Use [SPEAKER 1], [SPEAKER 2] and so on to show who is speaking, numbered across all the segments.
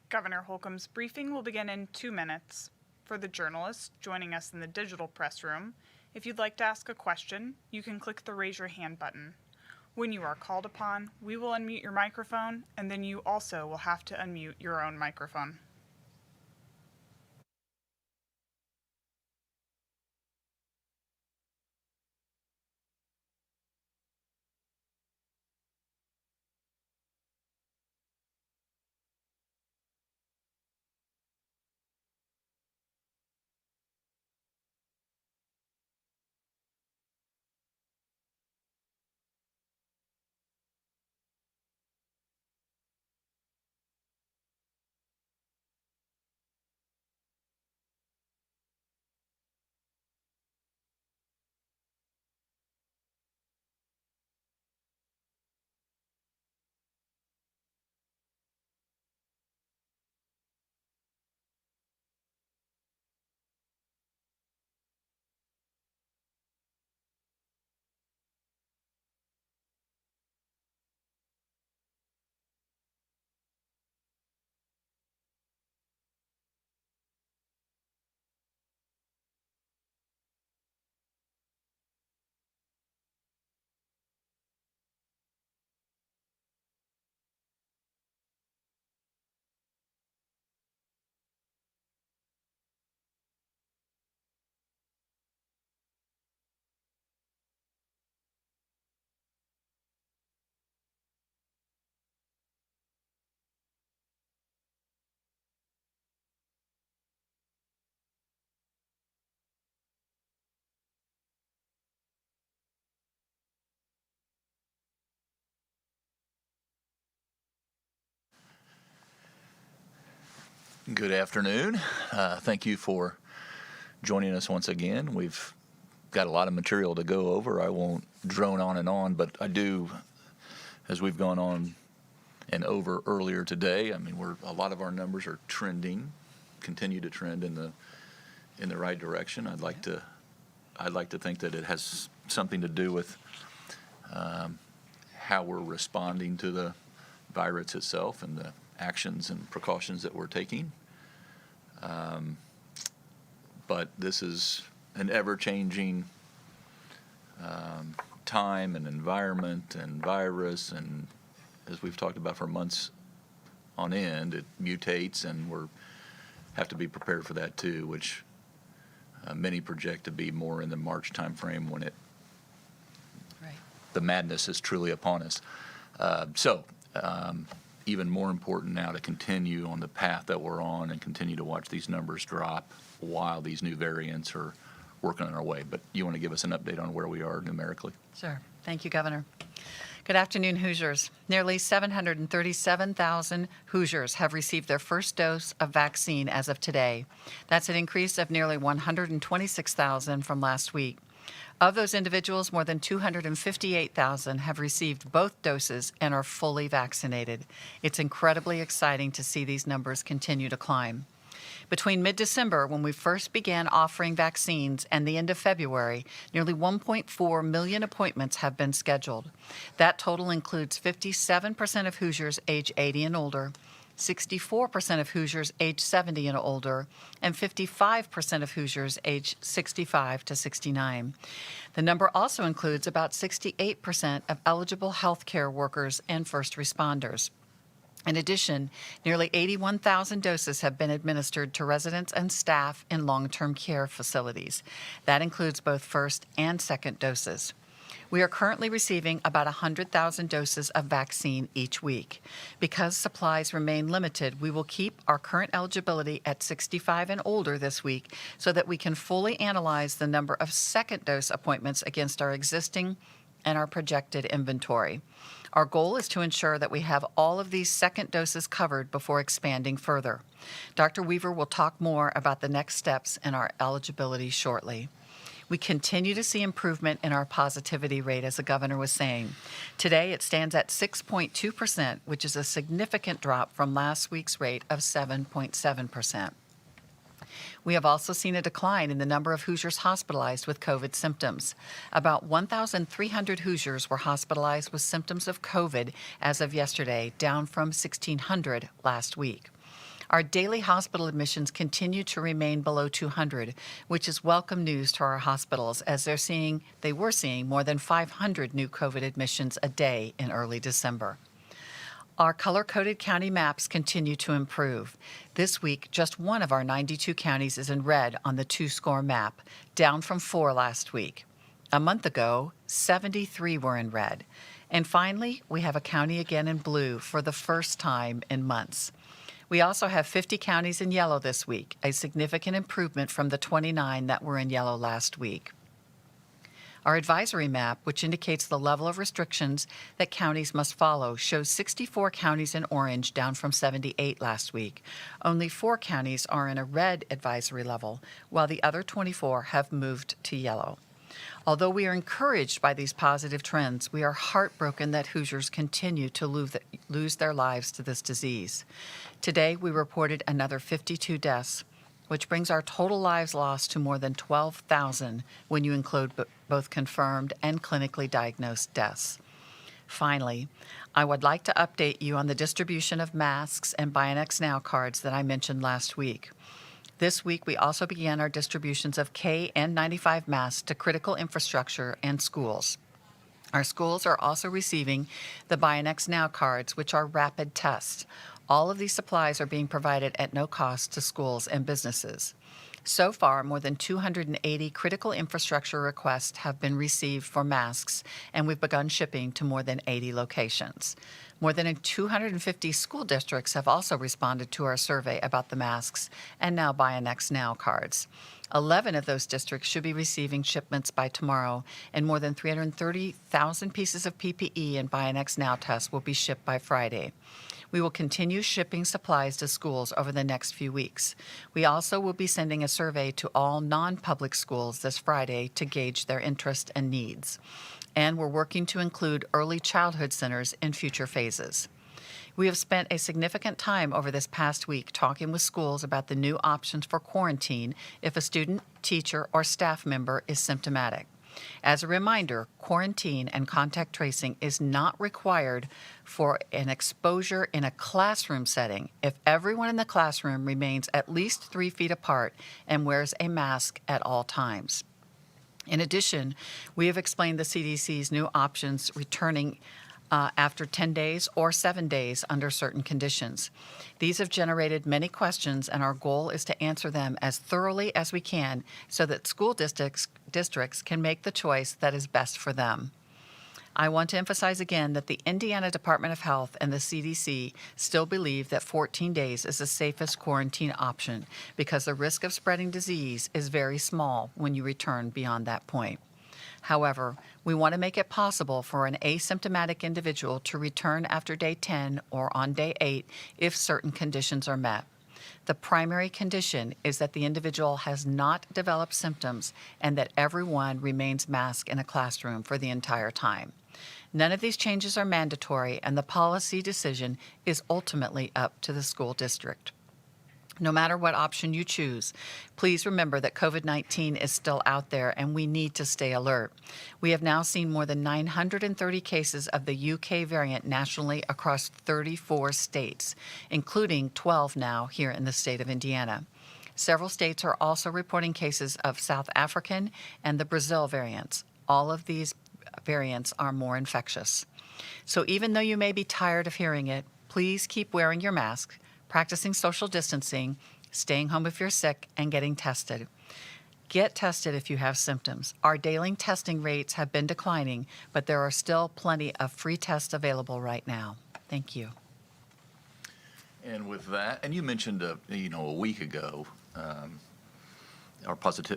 [SPEAKER 1] Governor Holcomb's briefing will begin in 2 minutes. For the journalists joining us in the digital press room, if you'd like to ask a question, you can click the Raise Your Hand button. When you are called upon, we will unmute your microphone, and then you also will have to unmute your own microphone.
[SPEAKER 2] Good afternoon. Thank you for joining us once again. We've got a lot of material to go over. I won't drone on and on, but I do, as we've gone on and over earlier today, I mean, a lot of our numbers are trending, continue to trend in the right direction. I'd like to think that it has something to do with how we're responding to the virus itself and the actions and precautions that we're taking. But this is an ever-changing time and environment and virus, and as we've talked about for months on end, it mutates, and we have to be prepared for that too, which many project to be more in the March timeframe when the madness is truly upon us. Even more important now to continue on the path that we're on and continue to watch these numbers drop while these new variants are working on our way. But you want to give us an update on where we are numerically?
[SPEAKER 3] Sure. Thank you, Governor. Good afternoon, Hoosiers. Nearly 737,000 Hoosiers have received their first dose of vaccine as of today. That's an increase of nearly 126,000 from last week. Of those individuals, more than 258,000 have received both doses and are fully vaccinated. It's incredibly exciting to see these numbers continue to climb. Between mid-December, when we first began offering vaccines, and the end of February, nearly 1.4 million appointments have been scheduled. That total includes 57% of Hoosiers age 80 and older, 64% of Hoosiers age 70 and older, and 55% of Hoosiers age 65 to 69. The number also includes about 68% of eligible healthcare workers and first responders. In addition, nearly 81,000 doses have been administered to residents and staff in long-term care facilities. That includes both first and second doses. We are currently receiving about 100,000 doses of vaccine each week. Because supplies remain limited, we will keep our current eligibility at 65 and older this week so that we can fully analyze the number of second dose appointments against our existing and our projected inventory. Our goal is to ensure that we have all of these second doses covered before expanding further. Dr. Weaver will talk more about the next steps in our eligibility shortly. We continue to see improvement in our positivity rate, as the governor was saying. Today, it stands at 6.2%, which is a significant drop from last week's rate of 7.7%. We have also seen a decline in the number of Hoosiers hospitalized with COVID symptoms. About 1,300 Hoosiers were hospitalized with symptoms of COVID as of yesterday, down from 1,600 last week. Our daily hospital admissions continue to remain below 200, which is welcome news to our hospitals as they were seeing more than 500 new COVID admissions a day in early December. Our color-coded county maps continue to improve. This week, just one of our 92 counties is in red on the 2-score map, down from 4 last week. A month ago, 73 were in red. And finally, we have a county again in blue for the first time in months. We also have 50 counties in yellow this week, a significant improvement from the 29 that were in yellow last week. Our advisory map, which indicates the level of restrictions that counties must follow, shows 64 counties in orange, down from 78 last week. Only 4 counties are in a red advisory level, while the other 24 have moved to yellow. Although we are encouraged by these positive trends, we are heartbroken that Hoosiers continue to lose their lives to this disease. Today, we reported another 52 deaths, which brings our total lives lost to more than 12,000 when you include both confirmed and clinically diagnosed deaths. Finally, I would like to update you on the distribution of masks and BioNX Now cards that I mentioned last week. This week, we also began our distributions of KN95 masks to critical infrastructure and schools. Our schools are also receiving the BioNX Now cards, which are rapid tests. All of these supplies are being provided at no cost to schools and businesses. So far, more than 280 critical infrastructure requests have been received for masks, and we've begun shipping to more than 80 locations. More than 250 school districts have also responded to our survey about the masks and now BioNX Now cards. 11 of those districts should be receiving shipments by tomorrow, and more than 330,000 pieces of PPE and BioNX Now tests will be shipped by Friday. We will continue shipping supplies to schools over the next few weeks. We also will be sending a survey to all non-public schools this Friday to gauge their interest and needs. And we're working to include early childhood centers in future phases. We have spent a significant time over this past week talking with schools about the new options for quarantine if a student, teacher, or staff member is symptomatic. As a reminder, quarantine and contact tracing is not required for an exposure in a classroom setting if everyone in the classroom remains at least 3 feet apart and wears a mask at all times. In addition, we have explained the CDC's new options returning after 10 days or 7 days under certain conditions. These have generated many questions, and our goal is to answer them as thoroughly as we can so that school districts can make the choice that is best for them. I want to emphasize again that the Indiana Department of Health and the CDC still believe that 14 days is the safest quarantine option because the risk of spreading disease is very small when you return beyond that point. However, we want to make it possible for an asymptomatic individual to return after day 10 or on day 8 if certain conditions are met. The primary condition is that the individual has not developed symptoms and that everyone remains masked in a classroom for the entire time. None of these changes are mandatory, and the policy decision is ultimately up to the school district. No matter what option you choose, please remember that COVID-19 is still out there and we need to stay alert. We have now seen more than 930 cases of the UK variant nationally across 34 states, including 12 now here in the state of Indiana. Several states are also reporting cases of South African and the Brazil variants. All of these variants are more infectious. So even though you may be tired of hearing it, please keep wearing your mask, practicing social distancing, staying home if you're sick, and getting tested. Get tested if you have symptoms. Our daily testing rates have been declining, but there are still plenty of free tests available right now. Thank you.
[SPEAKER 2] And with that, and you mentioned a week ago,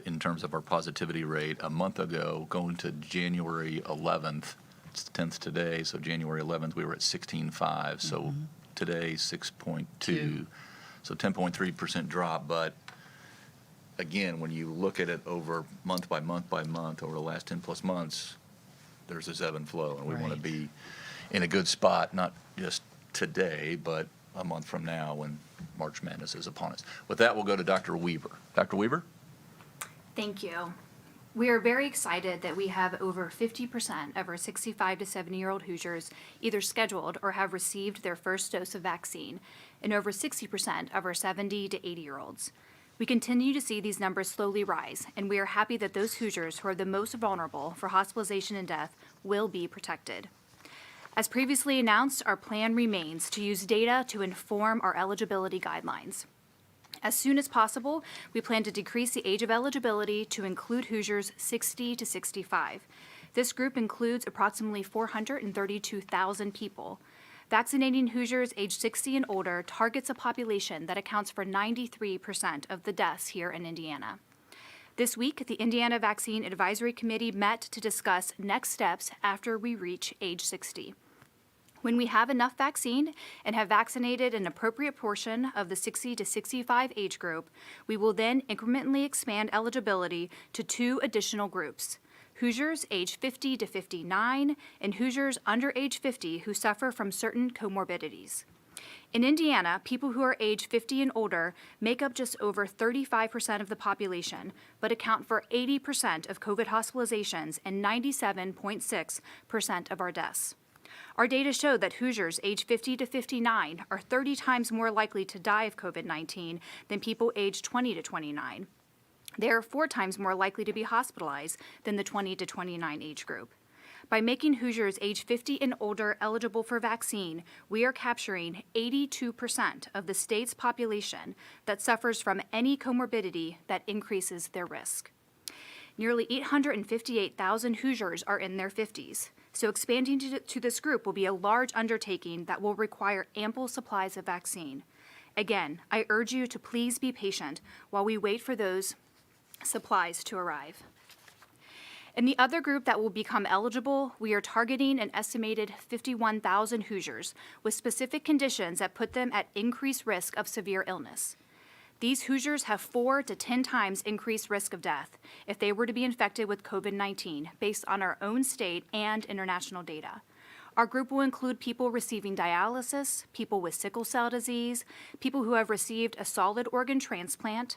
[SPEAKER 2] in terms of our positivity rate, a month ago, going to January 11th, it's the 10th today, so January 11th we were at 16.5. So today 6.2, so 10.3% drop. But again, when you look at it over month by month by month over the last 10 plus months, there's this ebb and flow, and we want to be in a good spot, not just today, but a month from now when March Madness is upon us. With that, we'll go to Dr. Weaver. Dr. Weaver?
[SPEAKER 4] Thank you. We are very excited that we have over 50% of our 65 to 70-year-old Hoosiers either scheduled or have received their first dose of vaccine, and over 60% of our 70 to 80-year-olds. We continue to see these numbers slowly rise, and we are happy that those Hoosiers who are the most vulnerable for hospitalization and death will be protected. As previously announced, our plan remains to use data to inform our eligibility guidelines. As soon as possible, we plan to decrease the age of eligibility to include Hoosiers 60 to 65. This group includes approximately 432,000 people. Vaccinating Hoosiers age 60 and older targets a population that accounts for 93% of the deaths here in Indiana. This week, the Indiana Vaccine Advisory Committee met to discuss next steps after we reach age 60. When we have enough vaccine and have vaccinated an appropriate portion of the 60 to 65 age group, we will then incrementally expand eligibility to 2 additional groups: Hoosiers age 50 to 59 and Hoosiers under age 50 who suffer from certain comorbidities. In Indiana, people who are age 50 and older make up just over 35% of the population, but account for 80% of COVID hospitalizations and 97.6% of our deaths. Our data show that Hoosiers age 50 to 59 are 30 times more likely to die of COVID-19 than people age 20 to 29. They are 4 times more likely to be hospitalized than the 20 to 29 age group. By making Hoosiers age 50 and older eligible for vaccine, we are capturing 82% of the state's population that suffers from any comorbidity that increases their risk. Nearly 858,000 Hoosiers are in their 50s. So expanding to this group will be a large undertaking that will require ample supplies of vaccine. Again, I urge you to please be patient while we wait for those supplies to arrive. In the other group that will become eligible, we are targeting an estimated 51,000 Hoosiers with specific conditions that put them at increased risk of severe illness. These Hoosiers have 4 to 10 times increased risk of death if they were to be infected with COVID-19 based on our own state and international data. Our group will include people receiving dialysis, people with sickle cell disease, people who have received a solid organ transplant,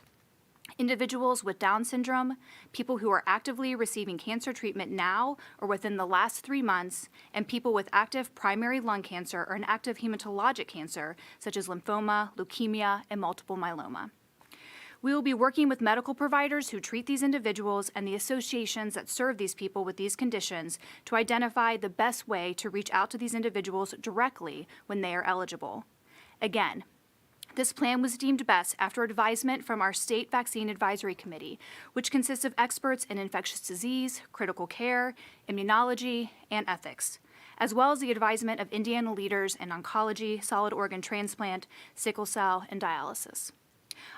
[SPEAKER 4] individuals with Down syndrome, people who are actively receiving cancer treatment now or within the last 3 months, and people with active primary lung cancer or an active hematologic cancer, such as lymphoma, leukemia, and multiple myeloma. We will be working with medical providers who treat these individuals and the associations that serve these people with these conditions to identify the best way to reach out to these individuals directly when they are eligible. Again, this plan was deemed best after advisement from our State Vaccine Advisory Committee, which consists of experts in infectious disease, critical care, immunology, and ethics, as well as the advisement of Indiana leaders in oncology, solid organ transplant, sickle cell, and dialysis.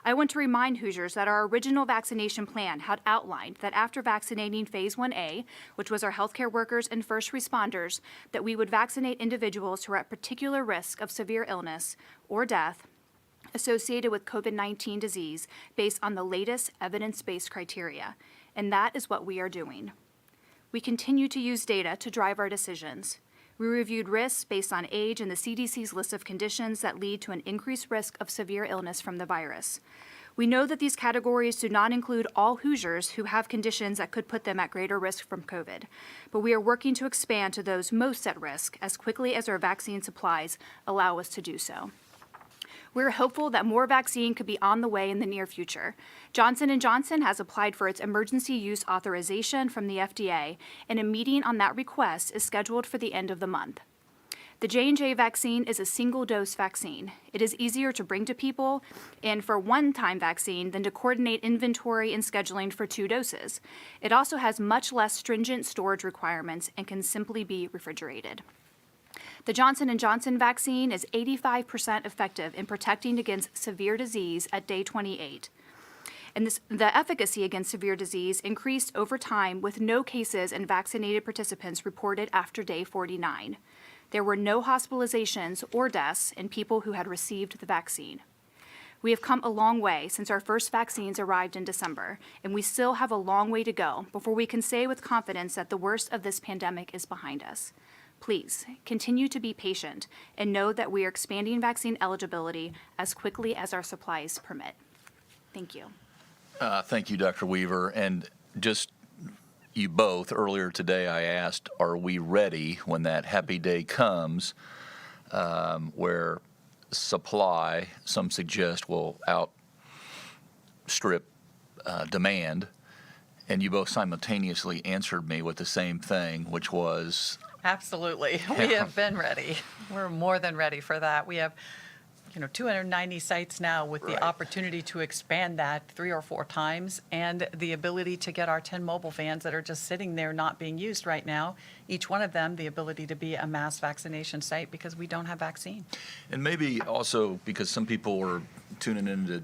[SPEAKER 4] I want to remind Hoosiers that our original vaccination plan had outlined that after vaccinating Phase 1A, which was our healthcare workers and first responders, that we would vaccinate individuals who are at particular risk of severe illness or death associated with COVID-19 disease based on the latest evidence-based criteria, and that is what we are doing. We continue to use data to drive our decisions. We reviewed risks based on age and the CDC's list of conditions that lead to an increased risk of severe illness from the virus. We know that these categories do not include all Hoosiers who have conditions that could put them at greater risk from COVID, but we are working to expand to those most at risk as quickly as our vaccine supplies allow us to do so. We're hopeful that more vaccine could be on the way in the near future. Johnson & Johnson has applied for its emergency use authorization from the FDA, and a meeting on that request is scheduled for the end of the month. The J&J vaccine is a single-dose vaccine. It is easier to bring to people and for one-time vaccine than to coordinate inventory and scheduling for 2 doses. It also has much less stringent storage requirements and can simply be refrigerated. The Johnson & Johnson vaccine is 85% effective in protecting against severe disease at day 28. And the efficacy against severe disease increased over time with no cases in vaccinated participants reported after day 49. There were no hospitalizations or deaths in people who had received the vaccine. We have come a long way since our first vaccines arrived in December, and we still have a long way to go before we can say with confidence that the worst of this pandemic is behind us. Please continue to be patient and know that we are expanding vaccine eligibility as quickly as our supplies permit. Thank you.
[SPEAKER 2] Thank you, Dr. Weaver. And just you both, earlier today I asked, are we ready when that happy day comes where supply, some suggest, will outstrip demand? And you both simultaneously answered me with the same thing, which was,
[SPEAKER 3] Absolutely. We have been ready. We're more than ready for that. We have 290 sites now with the
[SPEAKER 2] Right.
[SPEAKER 3] opportunity to expand that 3 or 4 times, and the ability to get our 10 mobile vans that are just sitting there not being used right now, each one of them the ability to be a mass vaccination site because we don't have vaccine.
[SPEAKER 2] and maybe also because some people were tuning into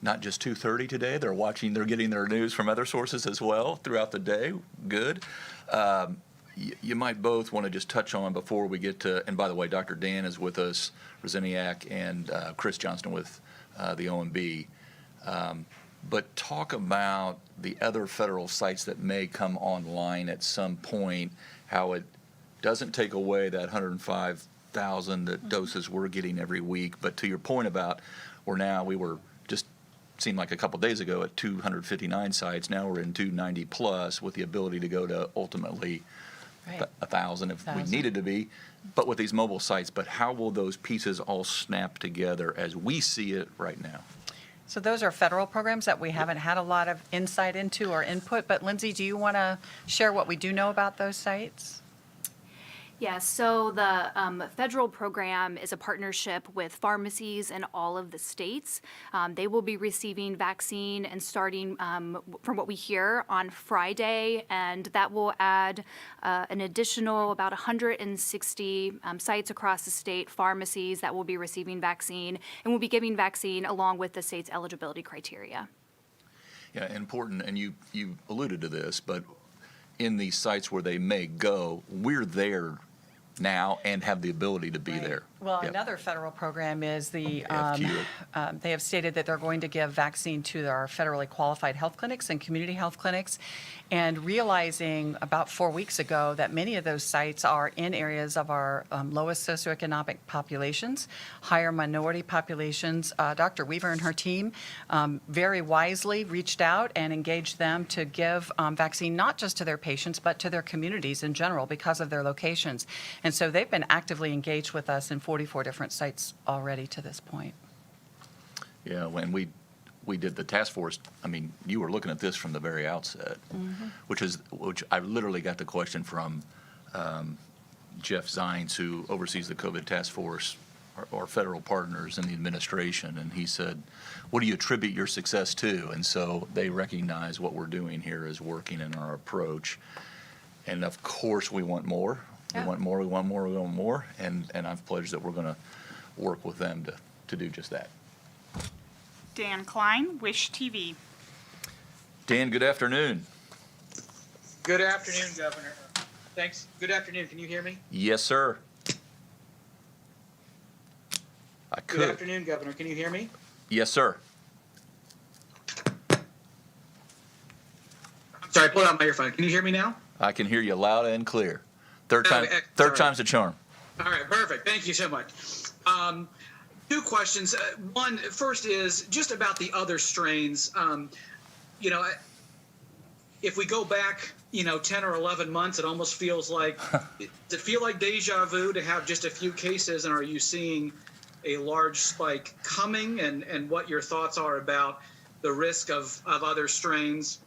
[SPEAKER 2] not just 2:30 today, they're getting their news from other sources as well throughout the day. Good. You might both want to just touch on before we get to, and by the way, Dr. Dan is with us, Roseniak, and Chris Johnston with the OMB. But talk about the other federal sites that may come online at some point, how it doesn't take away that 105,000 doses we're getting every week. But to your point about we were just seemed like a couple days ago at 259 sites. Now we're in 290 plus with the ability to go to ultimately
[SPEAKER 3] Right.
[SPEAKER 2] 1,000 if we
[SPEAKER 3] 1,000.
[SPEAKER 2] needed to be, but with these mobile sites. But how will those pieces all snap together as we see it right now?
[SPEAKER 3] So those are federal programs that we haven't had a lot of insight into or input, but Lindsay, do you want to share what we do know about those sites?
[SPEAKER 4] Yes, so the federal program is a partnership with pharmacies in all of the states. They will be receiving vaccine and starting, from what we hear, on Friday, and that will add an additional about 160 sites across the state, pharmacies that will be receiving vaccine, and will be giving vaccine along with the state's eligibility criteria.
[SPEAKER 2] Yeah, important, and you alluded to this, but in these sites where they may go, we're there now and have the ability to be
[SPEAKER 3] Right.
[SPEAKER 2] there.
[SPEAKER 3] Well,
[SPEAKER 2] Yep.
[SPEAKER 3] another federal program is the,
[SPEAKER 2] AFQ.
[SPEAKER 3] they have stated that they're going to give vaccine to our federally qualified health clinics and community health clinics, and realizing about 4 weeks ago that many of those sites are in areas of our lowest socioeconomic populations, higher minority populations. Dr. Weaver and her team very wisely reached out and engaged them to give vaccine not just to their patients, but to their communities in general because of their locations. And so they've been actively engaged with us in 44 different sites already to this point.
[SPEAKER 2] Yeah, when we did the task force, I mean, you were looking at this from the very outset, which I literally got the question from Jeff Zients, who oversees the COVID task force, our federal partners in the administration, and he said, what do you attribute your success to? And so they recognize what we're doing here is working in our approach. And of course, we want more.
[SPEAKER 3] Yeah.
[SPEAKER 2] We want more, we want more, we want more. And I've pledged that we're going to work with them to do just that.
[SPEAKER 1] Dan Klein, Wish TV.
[SPEAKER 2] Dan, good afternoon.
[SPEAKER 5] Good afternoon, Governor. Thanks. Good afternoon. Can you hear me?
[SPEAKER 2] Yes, sir. I
[SPEAKER 5] Good
[SPEAKER 2] could.
[SPEAKER 5] afternoon, Governor. Can you hear me?
[SPEAKER 2] Yes, sir.
[SPEAKER 5] I'm sorry, I pulled out my earphone. Can you hear me now?
[SPEAKER 2] I can hear you loud and clear. Third
[SPEAKER 5] Oh,
[SPEAKER 2] time's
[SPEAKER 5] sorry.
[SPEAKER 2] the charm.
[SPEAKER 5] All right, perfect. Thank you so much. Two questions. One, first is just about the other strains. If we go back, 10 or 11 months, it almost feels like, does it feel like deja vu to have just a few cases? And are you seeing a large spike coming, and what your thoughts are about the risk of other strains?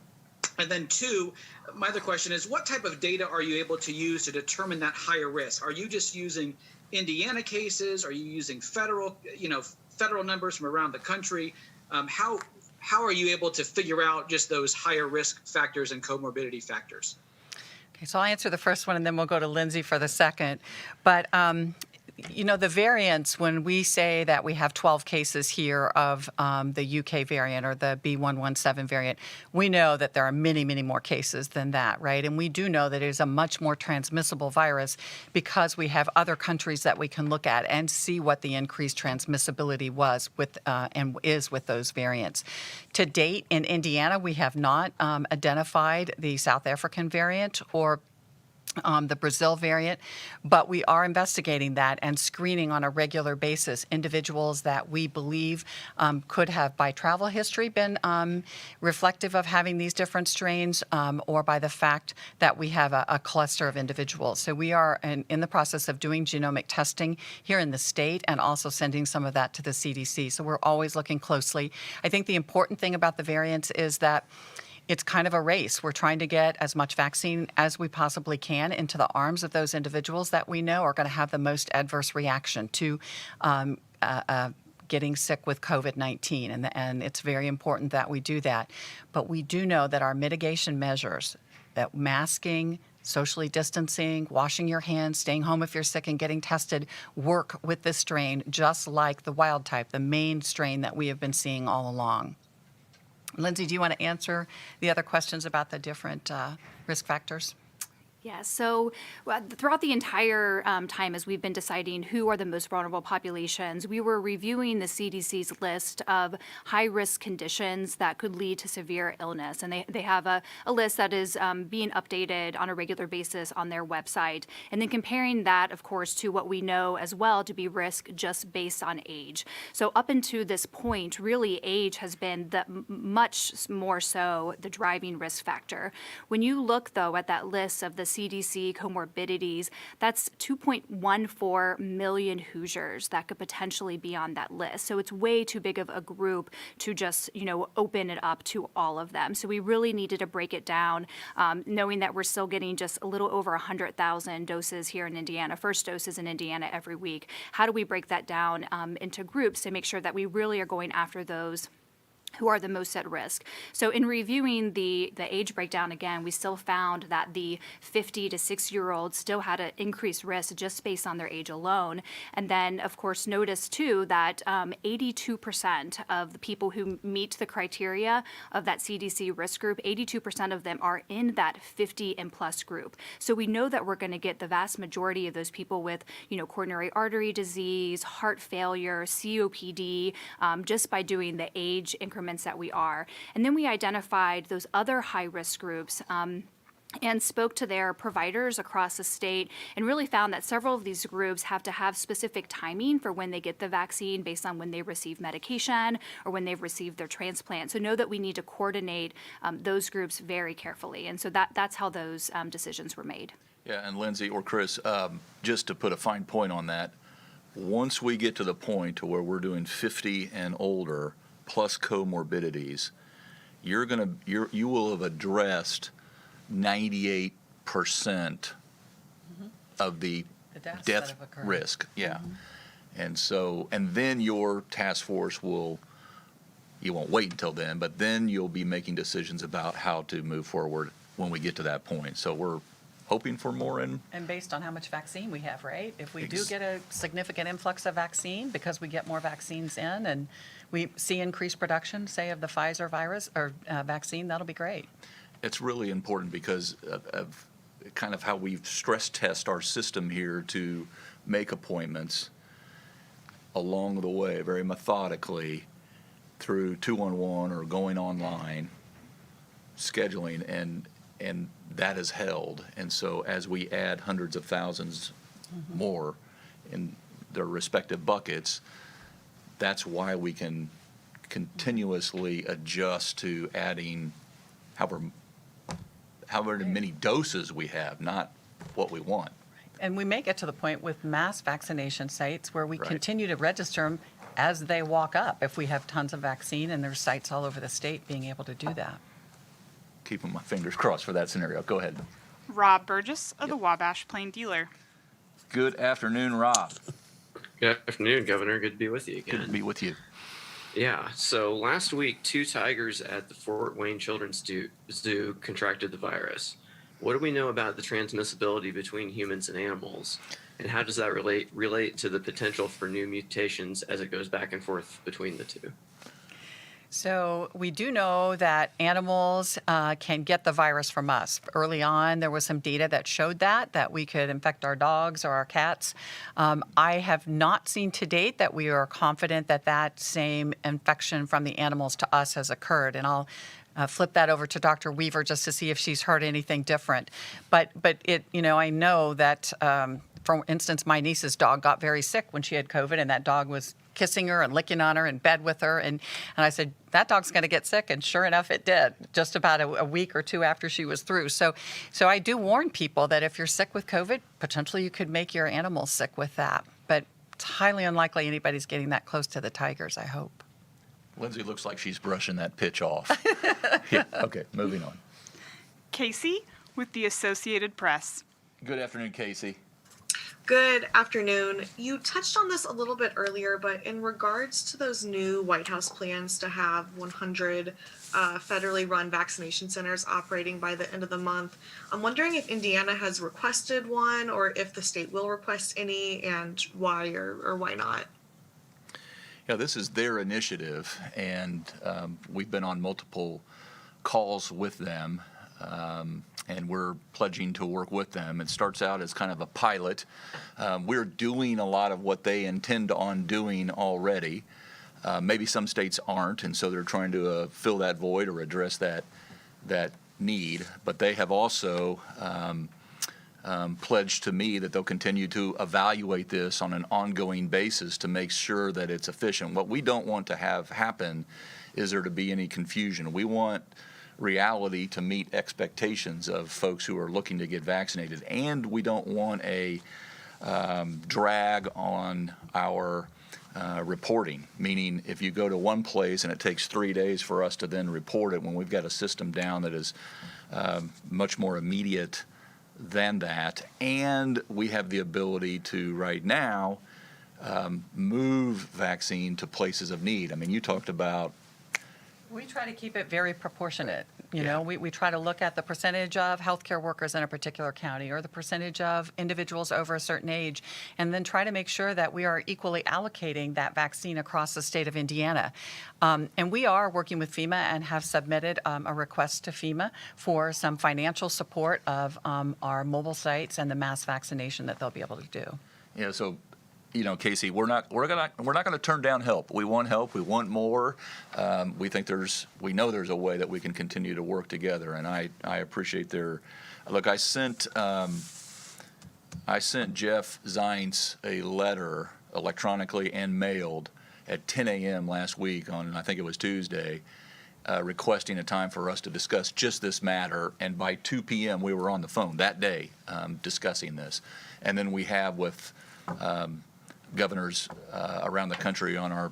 [SPEAKER 5] And then two, my other question is, what type of data are you able to use to determine that higher risk? Are you just using Indiana cases? Are you using federal numbers from around the country? How are you able to figure out just those higher risk factors and comorbidity factors?
[SPEAKER 3] Okay, so I'll answer the first one and then we'll go to Lindsay for the second. But the variants, when we say that we have 12 cases here of the UK variant or the B117 variant, we know that there are many, many more cases than that, right? And we do know that it is a much more transmissible virus because we have other countries that we can look at and see what the increased transmissibility was with and is with those variants. To date, in Indiana, we have not identified the South African variant or the Brazil variant, but we are investigating that and screening on a regular basis individuals that we believe could have, by travel history, been reflective of having these different strains, or by the fact that we have a cluster of individuals. So we are in the process of doing genomic testing here in the state and also sending some of that to the CDC. So we're always looking closely. I think the important thing about the variants is that it's kind of a race. We're trying to get as much vaccine as we possibly can into the arms of those individuals that we know are going to have the most adverse reaction to getting sick with COVID-19. And it's very important that we do that. But we do know that our mitigation measures, that masking, socially distancing, washing your hands, staying home if you're sick, and getting tested work with this strain just like the wild type, the main strain that we have been seeing all along. Lindsay, do you want to answer the other questions about the different risk factors?
[SPEAKER 4] Yeah, so throughout the entire time as we've been deciding who are the most vulnerable populations, we were reviewing the CDC's list of high-risk conditions that could lead to severe illness. And they have a list that is being updated on a regular basis on their website. And then comparing that, of course, to what we know as well to be risk just based on age. So up until this point, really age has been much more so the driving risk factor. When you look, though, at that list of the CDC comorbidities, that's 2.14 million Hoosiers that could potentially be on that list. So it's way too big of a group to just, open it up to all of them. So we really needed to break it down, knowing that we're still getting just a little over 100,000 doses here in Indiana, first doses in Indiana every week. How do we break that down into groups to make sure that we really are going after those who are the most at risk? So in reviewing the age breakdown again, we still found that the 50 to 6-year-olds still had an increased risk just based on their age alone. And then, of course, notice too that 82% of the people who meet the criteria of that CDC risk group, 82% of them are in that 50 and plus group. So we know that we're going to get the vast majority of those people with, coronary artery disease, heart failure, COPD, just by doing the age increment that we are. And then we identified those other high-risk groups and spoke to their providers across the state and really found that several of these groups have to have specific timing for when they get the vaccine based on when they receive medication or when they've received their transplant. So know that we need to coordinate those groups very carefully. And so that's how those decisions were made.
[SPEAKER 2] Yeah, and Lindsay or Chris, just to put a fine point on that, once we get to the point to where we're doing 50 and older plus comorbidities, you will have addressed 98% of the death risk. Yeah. And then your task force you won't wait until then, but then you'll be making decisions about how to move forward when we get to that point. So we're hoping for more. And
[SPEAKER 3] based on how much vaccine we have, right? If we do get a significant influx of vaccine because we get more vaccines in and we see increased production, say, of the Pfizer virus or vaccine, that'll be great.
[SPEAKER 2] It's really important because of kind of how we've stress test our system here to make appointments along the way, very methodically, through 211 or going online, scheduling, and that is held. And so as we add hundreds of thousands more in their respective buckets, that's why we can continuously adjust to adding however many doses we have, not what we want.
[SPEAKER 3] And we may get to the point with mass vaccination sites where we
[SPEAKER 2] Right.
[SPEAKER 3] continue to register them as they walk up. If we have tons of vaccine and there's sites all over the state being able to do that.
[SPEAKER 2] Keeping my fingers crossed for that scenario. Go ahead.
[SPEAKER 1] Rob Burgess of the Wabash Plain Dealer.
[SPEAKER 2] Good afternoon, Rob.
[SPEAKER 6] Good afternoon, Governor. Good to be with you again.
[SPEAKER 2] Good to be with you.
[SPEAKER 6] Yeah, so last week, 2 tigers at the Fort Wayne Children's Zoo contracted the virus. What do we know about the transmissibility between humans and animals? And how does that relate to the potential for new mutations as it goes back and forth between the two?
[SPEAKER 3] So we do know that animals can get the virus from us. Early on, there was some data that showed that we could infect our dogs or our cats. I have not seen to date that we are confident that that same infection from the animals to us has occurred. And I'll flip that over to Dr. Weaver just to see if she's heard anything different. But it, I know that, for instance, my niece's dog got very sick when she had COVID, and that dog was kissing her and licking on her in bed with her. And I said, that dog's going to get sick. And sure enough, it did, just about a week or two after she was through. So I do warn people that if you're sick with COVID, potentially you could make your animals sick with that. But it's highly unlikely anybody's getting that close to the tigers, I hope.
[SPEAKER 2] Lindsay looks like she's brushing that pitch off. Yeah, okay, moving on.
[SPEAKER 1] Casey with the Associated Press.
[SPEAKER 2] Good afternoon, Casey.
[SPEAKER 7] Good afternoon. You touched on this a little bit earlier, but in regards to those new White House plans to have 100 federally run vaccination centers operating by the end of the month, I'm wondering if Indiana has requested one or if the state will request any, and why or why not.
[SPEAKER 2] Yeah, this is their initiative, and we've been on multiple calls with them, and we're pledging to work with them. It starts out as kind of a pilot. We're doing a lot of what they intend on doing already. Maybe some states aren't, and so they're trying to fill that void or address that need. But they have also pledged to me that they'll continue to evaluate this on an ongoing basis to make sure that it's efficient. What we don't want to have happen is there to be any confusion. We want reality to meet expectations of folks who are looking to get vaccinated, and we don't want a drag on our reporting, meaning if you go to one place and it takes 3 days for us to then report it when we've got a system down that is much more immediate than that, and we have the ability to right now move vaccine to places of need. I mean, you talked about.
[SPEAKER 3] We try to keep it very proportionate.
[SPEAKER 2] Yeah.
[SPEAKER 3] We try to look at the percentage of healthcare workers in a particular county or the percentage of individuals over a certain age, and then try to make sure that we are equally allocating that vaccine across the state of Indiana. And we are working with FEMA and have submitted a request to FEMA for some financial support of our mobile sites and the mass vaccination that they'll be able to do.
[SPEAKER 2] Yeah, so Casey, we're not going to turn down help. We want help. We want more. We know there's a way that we can continue to work together, and I appreciate their. Look, I sent Jeff Zients a letter electronically and mailed at 10 a.m. last week on, I think it was Tuesday, requesting a time for us to discuss just this matter. And by 2 p.m. we were on the phone that day discussing this, and then we have with. Governors around the country on our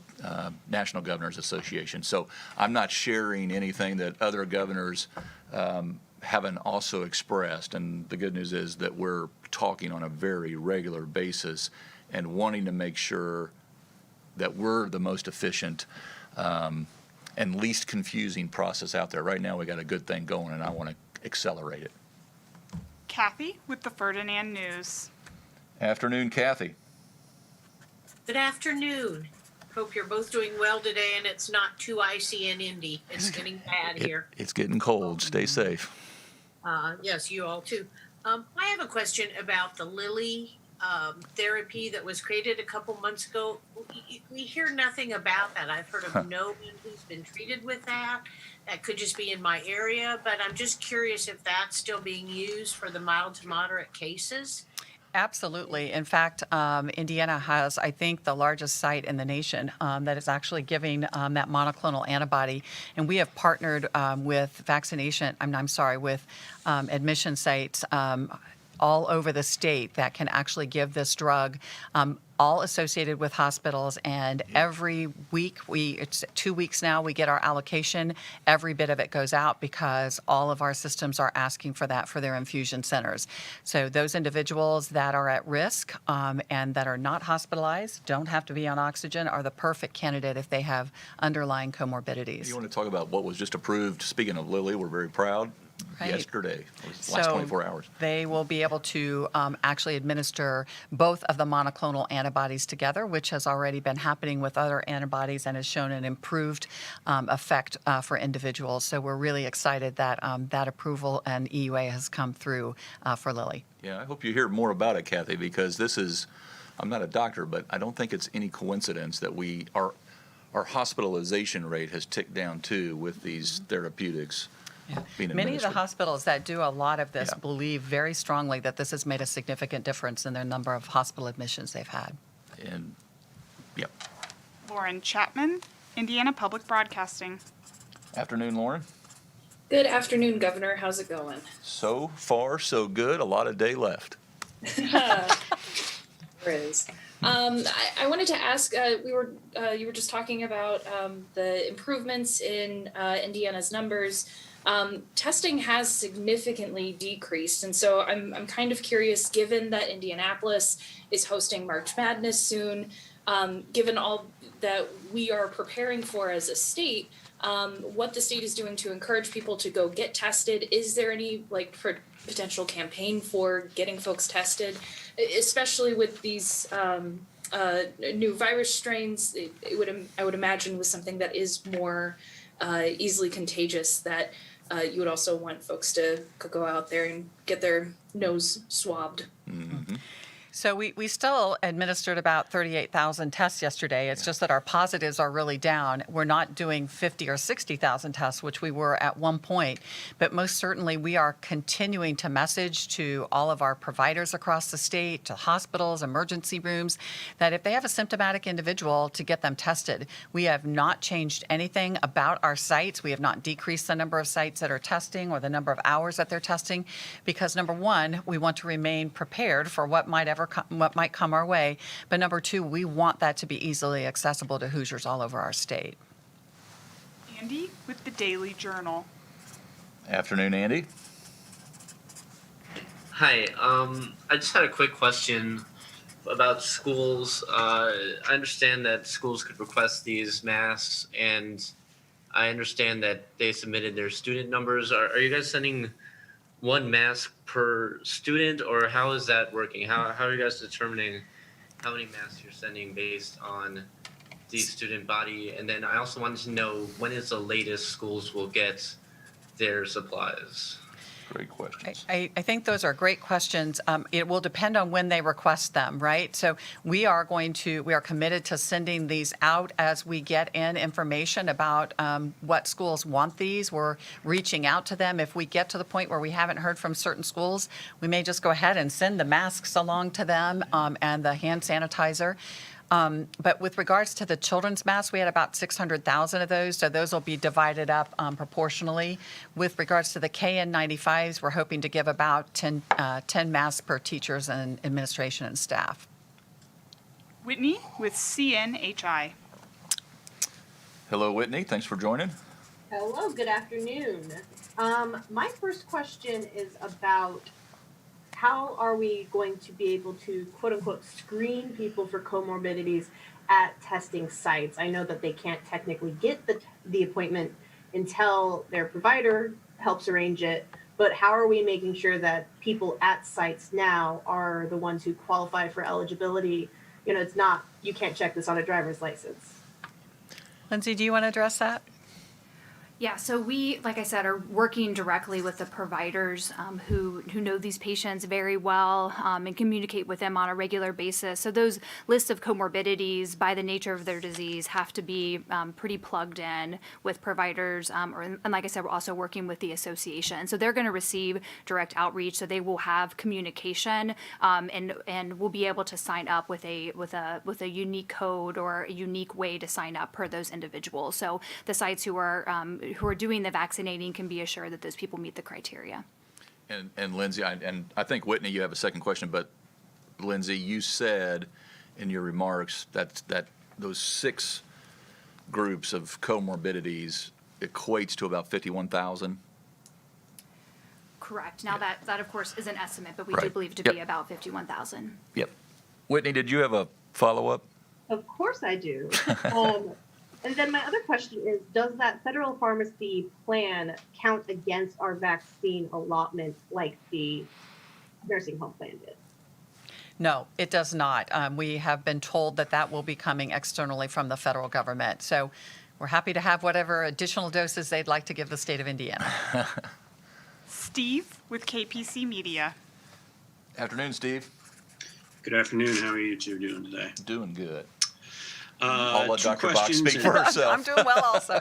[SPEAKER 2] National Governors Association. So I'm not sharing anything that other governors haven't also expressed. And the good news is that we're talking on a very regular basis and wanting to make sure that we're the most efficient and least confusing process out there. Right now we got a good thing going, and I want to accelerate it.
[SPEAKER 1] Kathy with the Ferdinand News.
[SPEAKER 2] Afternoon, Kathy.
[SPEAKER 8] Good afternoon. Hope you're both doing well today and it's not too icy in Indy. It's getting bad here.
[SPEAKER 2] It's getting cold. Stay safe.
[SPEAKER 8] Yes, you all too. I have a question about the Lilly therapy that was created a couple months ago. We hear nothing about that. I've heard of no one who's been treated with that. That could just be in my area, but I'm just curious if that's still being used for the mild to moderate cases.
[SPEAKER 3] Absolutely. In fact, Indiana has, I think, the largest site in the nation that is actually giving that monoclonal antibody. And we have partnered with with admission sites all over the state that can actually give this drug, all associated with hospitals. And every week, it's 2 weeks now, we get our allocation. Every bit of it goes out because all of our systems are asking for that for their infusion centers. So those individuals that are at risk and that are not hospitalized, don't have to be on oxygen, are the perfect candidate if they have underlying comorbidities.
[SPEAKER 2] You want to talk about what was just approved? Speaking of Lilly, we're very proud.
[SPEAKER 3] Right.
[SPEAKER 2] Yesterday, it was the last 24 hours.
[SPEAKER 3] They will be able to actually administer both of the monoclonal antibodies together, which has already been happening with other antibodies and has shown an improved effect for individuals. So we're really excited that that approval and EUA has come through for Lilly.
[SPEAKER 2] Yeah, I hope you hear more about it, Kathy, because this is, I'm not a doctor, but I don't think it's any coincidence that we are our hospitalization rate has ticked down too with these therapeutics being administered.
[SPEAKER 3] Many of the hospitals that do a lot of this
[SPEAKER 2] Yeah.
[SPEAKER 3] believe very strongly that this has made a significant difference in their number of hospital admissions they've had.
[SPEAKER 2] And, yep.
[SPEAKER 1] Lauren Chapman, Indiana Public Broadcasting.
[SPEAKER 2] Afternoon, Lauren.
[SPEAKER 9] Good afternoon, Governor. How's it going?
[SPEAKER 2] So far, so good. A lot of day left.
[SPEAKER 9] There is. I wanted to ask. You were just talking about the improvements in Indiana's numbers. Testing has significantly decreased, and so I'm kind of curious. Given that Indianapolis is hosting March Madness soon, given all that we are preparing for as a state. What the state is doing to encourage people to go get tested. Is there any potential campaign for getting folks tested, especially with these new virus strains? I would imagine with something that is more easily contagious that you would also want folks to go out there and get their nose swabbed.
[SPEAKER 2] Mm-hmm.
[SPEAKER 3] So we still administered about 38,000 tests yesterday. It's just that our positives are really down. We're not doing 50 or 60,000 tests, which we were at one point. But most certainly we are continuing to message to all of our providers across the state, to hospitals, emergency rooms, that if they have a symptomatic individual, to get them tested. We have not changed anything about our sites. We have not decreased the number of sites that are testing or the number of hours that they're testing because, number one, we want to remain prepared for what might come our way. But number two, we want that to be easily accessible to Hoosiers all over our state.
[SPEAKER 1] Andy with the Daily Journal.
[SPEAKER 2] Afternoon, Andy.
[SPEAKER 10] Hi, I just had a quick question about schools. I understand that schools could request these masks, and I understand that they submitted their student numbers. Are you guys sending one mask per student, or how is that working? How are you guys determining how many masks you're sending based on the student body? And then I also wanted to know, when is the latest schools will get their supplies?
[SPEAKER 2] Great questions.
[SPEAKER 3] I think those are great questions. It will depend on when they request them, right? So we are committed to sending these out as we get in information about what schools want these. We're reaching out to them. If we get to the point where we haven't heard from certain schools, we may just go ahead and send the masks along to them and the hand sanitizer. But with regards to the children's masks, we had about 600,000 of those, so those will be divided up proportionally. With regards to the KN95s, we're hoping to give about 10 masks per teachers and administration and staff.
[SPEAKER 1] Whitney with CNHI.
[SPEAKER 2] Hello, Whitney. Thanks for joining.
[SPEAKER 11] Hello, good afternoon. My first question is about how are we going to be able to, quote unquote, screen people for comorbidities at testing sites? I know that they can't technically get the appointment until their provider helps arrange it, but how are we making sure that people at sites now are the ones who qualify for eligibility? You know, it's not, you can't check this on a driver's license.
[SPEAKER 3] Lindsay, do you want to address that?
[SPEAKER 4] Yeah, so we, like I said, are working directly with the providers who know these patients very well and communicate with them on a regular basis. So those lists of comorbidities, by the nature of their disease, have to be pretty plugged in with providers. And like I said, we're also working with the association. So they're going to receive direct outreach. So they will have communication and will be able to sign up with a unique code or a unique way to sign up per those individuals. So the sites who are doing the vaccinating can be assured that those people meet the criteria.
[SPEAKER 2] And Lindsay, I think, Whitney, you have a second question, but Lindsay, you said in your remarks that those 6 groups of comorbidities equates to about 51,000.
[SPEAKER 4] Correct. Now that of course is an estimate, but we
[SPEAKER 2] Right.
[SPEAKER 4] do believe to
[SPEAKER 2] Yep.
[SPEAKER 4] be about 51,000.
[SPEAKER 2] Yep. Whitney, did you have a follow-up?
[SPEAKER 11] Of course I do. And then my other question is, does that federal pharmacy plan count against our vaccine allotment like the nursing home plan did?
[SPEAKER 3] No, it does not. We have been told that will be coming externally from the federal government. So we're happy to have whatever additional doses they'd like to give the state of Indiana.
[SPEAKER 1] Steve with KPC Media.
[SPEAKER 2] Afternoon, Steve.
[SPEAKER 12] Good afternoon. How are you two doing today?
[SPEAKER 2] Doing good. I'll let
[SPEAKER 12] Two
[SPEAKER 2] Dr. Bach
[SPEAKER 12] questions
[SPEAKER 2] speak
[SPEAKER 12] and-
[SPEAKER 2] for herself.
[SPEAKER 3] I'm doing well also.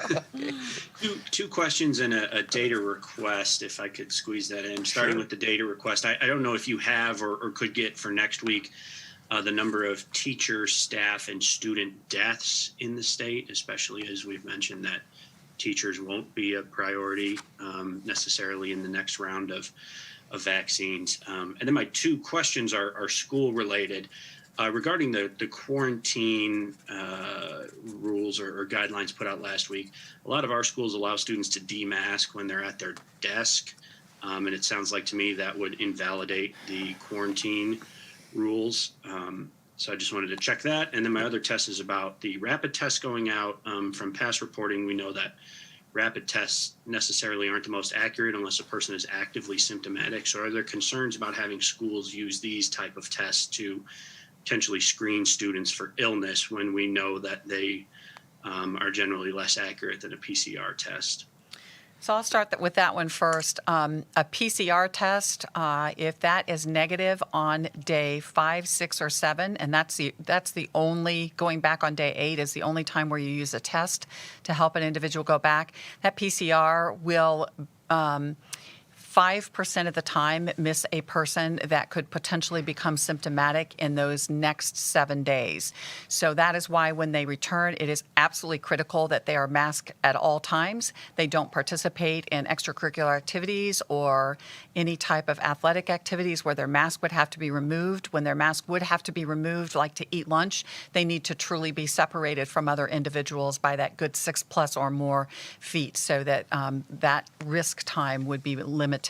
[SPEAKER 12] Two questions and a data request, if I could squeeze that in. Starting with the data request, I don't know if you have or could get for next week the number of teacher, staff, and student deaths in the state, especially as we've mentioned that teachers won't be a priority necessarily in the next round of vaccines. And then my two questions are school related. Regarding the quarantine rules or guidelines put out last week, a lot of our schools allow students to demask when they're at their desk. And it sounds like to me that would invalidate the quarantine rules. So I just wanted to check that. And then my other test is about the rapid tests going out. From past reporting, we know that rapid tests necessarily aren't the most accurate unless a person is actively symptomatic. So are there concerns about having schools use these type of tests to potentially screen students for illness when we know that they are generally less accurate than a PCR test?
[SPEAKER 3] So I'll start with that one first. A PCR test, if that is negative on day 5, 6, or 7, and that's the only, going back on day 8 is the only time where you use a test to help an individual go back. That PCR will 5% of the time miss a person that could potentially become symptomatic in those next 7 days. So that is why when they return, it is absolutely critical that they are masked at all times. They don't participate in extracurricular activities or any type of athletic activities where their mask would have to be removed. When their mask would have to be removed, like to eat lunch, they need to truly be separated from other individuals by that good 6+ or more feet so that that risk time would be limited.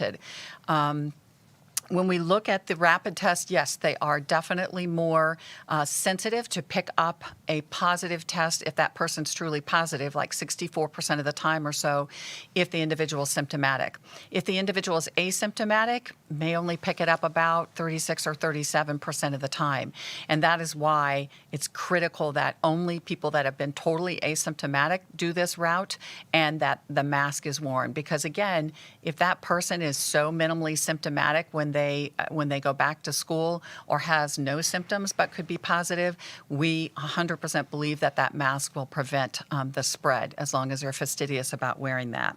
[SPEAKER 3] When we look at the rapid test, yes, they are definitely more sensitive to pick up a positive test if that person's truly positive, like 64% of the time or so, if the individual is symptomatic. If the individual is asymptomatic, may only pick it up about 36 or 37% of the time. And that is why it's critical that only people that have been totally asymptomatic do this route and that the mask is worn. Because again, if that person is so minimally symptomatic when they go back to school or has no symptoms but could be positive, we 100% believe that that mask will prevent the spread as long as they're fastidious about wearing that.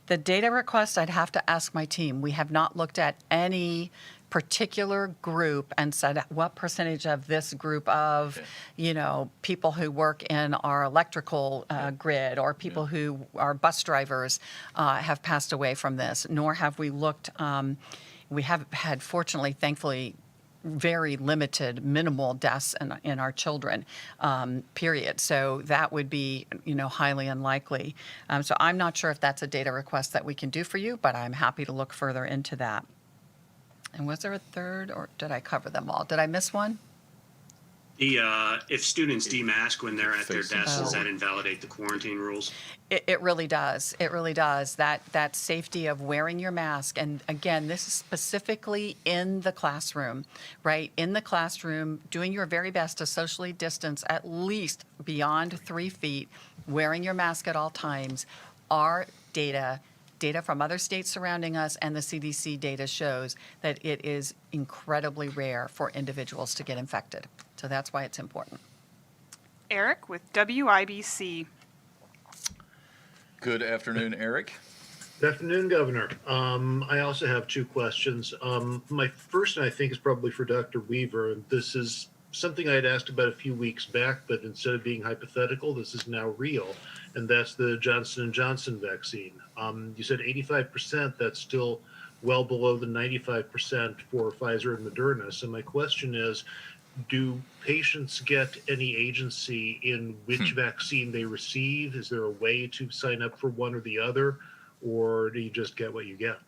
[SPEAKER 3] The data request, I'd have to ask my team. We have not looked at any particular group and said what percentage of this group of, people who work in our electrical grid or people who are bus drivers have passed away from this, nor have we looked. We have had, fortunately, thankfully, very limited, minimal deaths in our children, period. So that would be, highly unlikely. So I'm not sure if that's a data request that we can do for you, but I'm happy to look further into that. And was there a third, or did I cover them all? Did I miss one?
[SPEAKER 12] If students demask when they're at their desks, does
[SPEAKER 3] Oh.
[SPEAKER 12] that invalidate the quarantine rules?
[SPEAKER 3] It really does. It really does. That safety of wearing your mask. And again, this is specifically in the classroom, right? In the classroom, doing your very best to socially distance at least beyond 3 feet, wearing your mask at all times. Our data from other states surrounding us and the CDC data shows that it is incredibly rare for individuals to get infected. So that's why it's important.
[SPEAKER 1] Eric with WIBC.
[SPEAKER 2] Good afternoon, Eric.
[SPEAKER 13] Good afternoon, Governor. I also have 2 questions. My first, I think, is probably for Dr. Weaver. And this is something I had asked about a few weeks back, but instead of being hypothetical, this is now real. And that's the Johnson & Johnson vaccine. You said 85%. That's still well below the 95% for Pfizer and Moderna. So my question is, do patients get any agency in which vaccine they receive? Is there a way to sign up for one or the other, or do you just get what you get?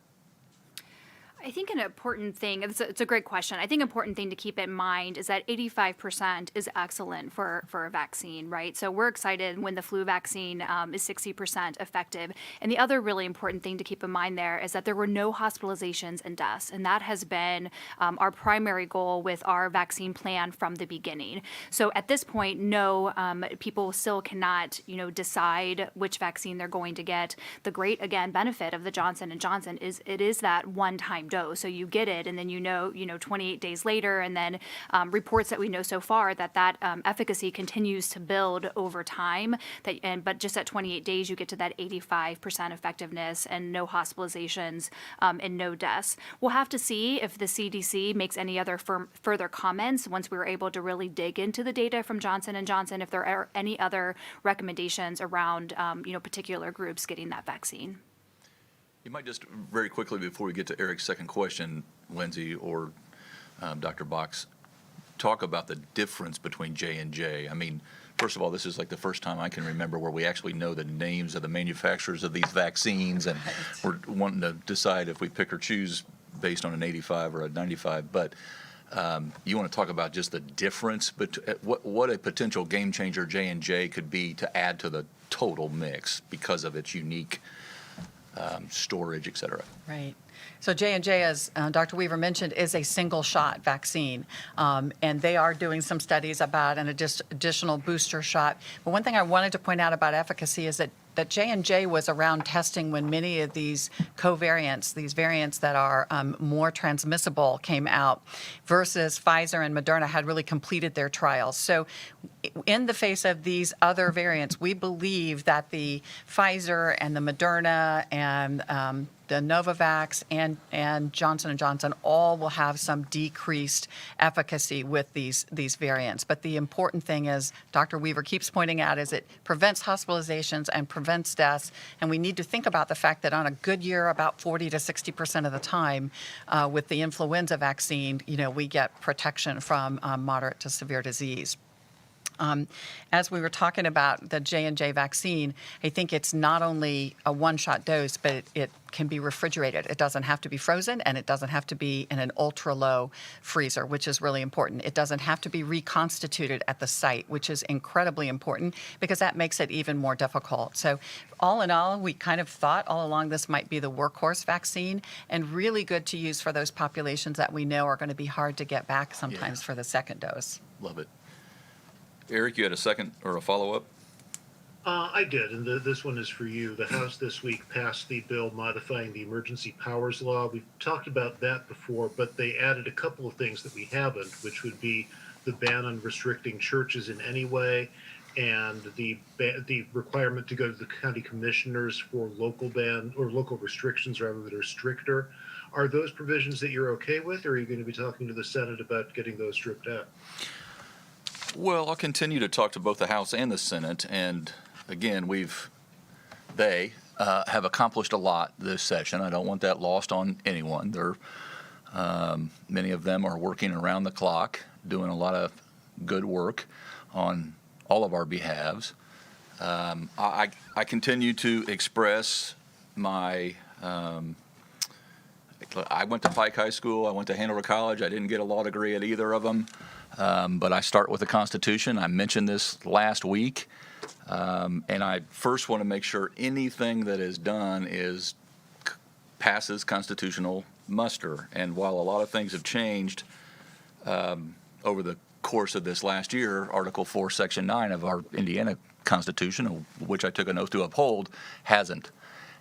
[SPEAKER 4] I think an important thing, it's a great question. I think an important thing to keep in mind is that 85% is excellent for a vaccine, right? So we're excited when the flu vaccine is 60% effective. And the other really important thing to keep in mind there is that there were no hospitalizations and deaths. And that has been our primary goal with our vaccine plan from the beginning. So at this point, no, people still cannot, decide which vaccine they're going to get. The great, again, benefit of the Johnson & Johnson is it is that one-time dose. So you get it, and then 28 days later, and then reports that we know so far that efficacy continues to build over time. But just at 28 days, you get to that 85% effectiveness and no hospitalizations and no deaths. We'll have to see if the CDC makes any other further comments once we're able to really dig into the data from Johnson & Johnson, if there are any other recommendations around particular groups getting that vaccine.
[SPEAKER 2] You might just very quickly before we get to Eric's second question, Lindsay or Dr. Box, talk about the difference between J&J. I mean, first of all, this is like the first time I can remember where we actually know the names of the manufacturers of these vaccines, and we're wanting to decide if we pick or choose based on an 85 or a 95. But you want to talk about just the difference, but what a potential game changer J&J could be to add to the total mix because of its unique storage, et cetera.
[SPEAKER 3] Right. So J&J, as Dr. Weaver mentioned, is a single-shot vaccine, and they are doing some studies about an additional booster shot. But one thing I wanted to point out about efficacy is that J&J was around testing when many of these covariants, these variants that are more transmissible, came out, versus Pfizer and Moderna had really completed their trials. So in the face of these other variants, we believe that the Pfizer and the Moderna and the Novavax and Johnson & Johnson all will have some decreased efficacy with these variants. But the important thing is, Dr. Weaver keeps pointing out, is it prevents hospitalizations and prevents deaths. And we need to think about the fact that on a good year, about 40 to 60% of the time with the influenza vaccine, we get protection from moderate to severe disease. As we were talking about the J&J vaccine, I think it's not only a one-shot dose, but it can be refrigerated. It doesn't have to be frozen, and it doesn't have to be in an ultra-low freezer, which is really important. It doesn't have to be reconstituted at the site, which is incredibly important because that makes it even more difficult. So all in all, we kind of thought all along this might be the workhorse vaccine and really good to use for those populations that we know are going to be hard to get back sometimes for the second dose.
[SPEAKER 2] Love it. Eric, you had a second or a follow-up?
[SPEAKER 13] I did, and this one is for you. The House this week passed the bill modifying the Emergency Powers Law. We've talked about that before, but they added a couple of things that we haven't, which would be the ban on restricting churches in any way, and the requirement to go to the county commissioners for local restrictions rather that are stricter. Are those provisions that you're okay with, or are you going to be talking to the Senate about getting those stripped out?
[SPEAKER 2] Well, I'll continue to talk to both the House and the Senate, and again, they have accomplished a lot this session. I don't want that lost on anyone. Many of them are working around the clock, doing a lot of good work on all of our behalves. I continue to express my. I went to Pike High School. I went to Hanover College. I didn't get a law degree at either of them. But I start with the Constitution. I mentioned this last week, and I first want to make sure anything that is done passes constitutional muster. And while a lot of things have changed over the course of this last year, Article 4, Section 9 of our Indiana Constitution, which I took an oath to uphold, hasn't.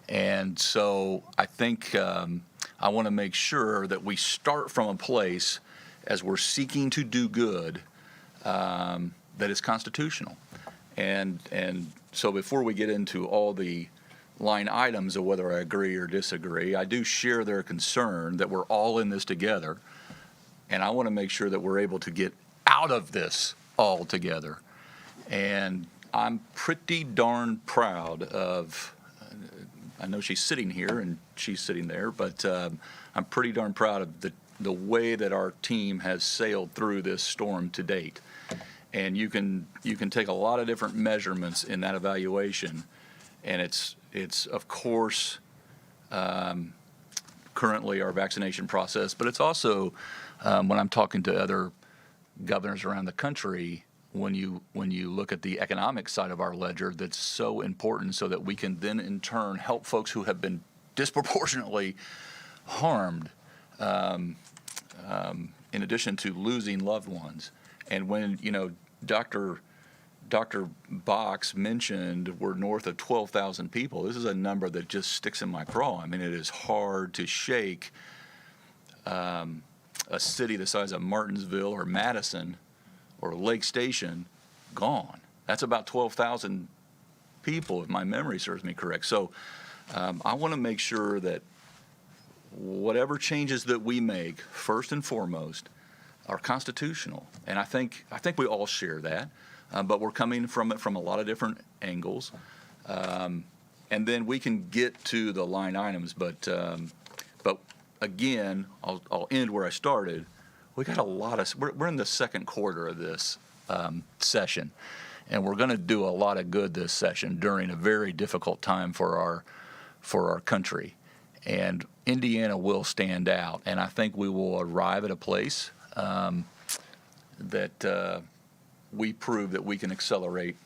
[SPEAKER 2] And so I think I want to make sure that we start from a place as we're seeking to do good, that is constitutional. And so before we get into all the line items of whether I agree or disagree, I do share their concern that we're all in this together, and I want to make sure that we're able to get out of this all together. And I'm pretty darn proud of, I know she's sitting here and she's sitting there, but I'm pretty darn proud of the way that our team has sailed through this storm to date. And you can take a lot of different measurements in that evaluation, and it's of course currently our vaccination process, but it's also when I'm talking to other governors around the country, when you look at the economic side of our ledger, that's so important, so that we can then in turn help folks who have been disproportionately harmed, in addition to losing loved ones. And when Dr. Box mentioned we're north of 12,000 people, this is a number that just sticks in my craw. I mean, it is hard to shake a city the size of Martinsville or Madison or Lake Station gone. That's about 12,000 people, if my memory serves me correct. So I want to make sure that whatever changes that we make, first and foremost, are constitutional. And I think we all share that, but we're coming from it from a lot of different angles. And then we can get to the line items, but again, I'll end where I started. We got a lot of, we're in the second quarter of this session, and we're going to do a lot of good this session during a very difficult time for our country. And Indiana will stand out, and I think we will arrive at a place that we prove that we can accelerate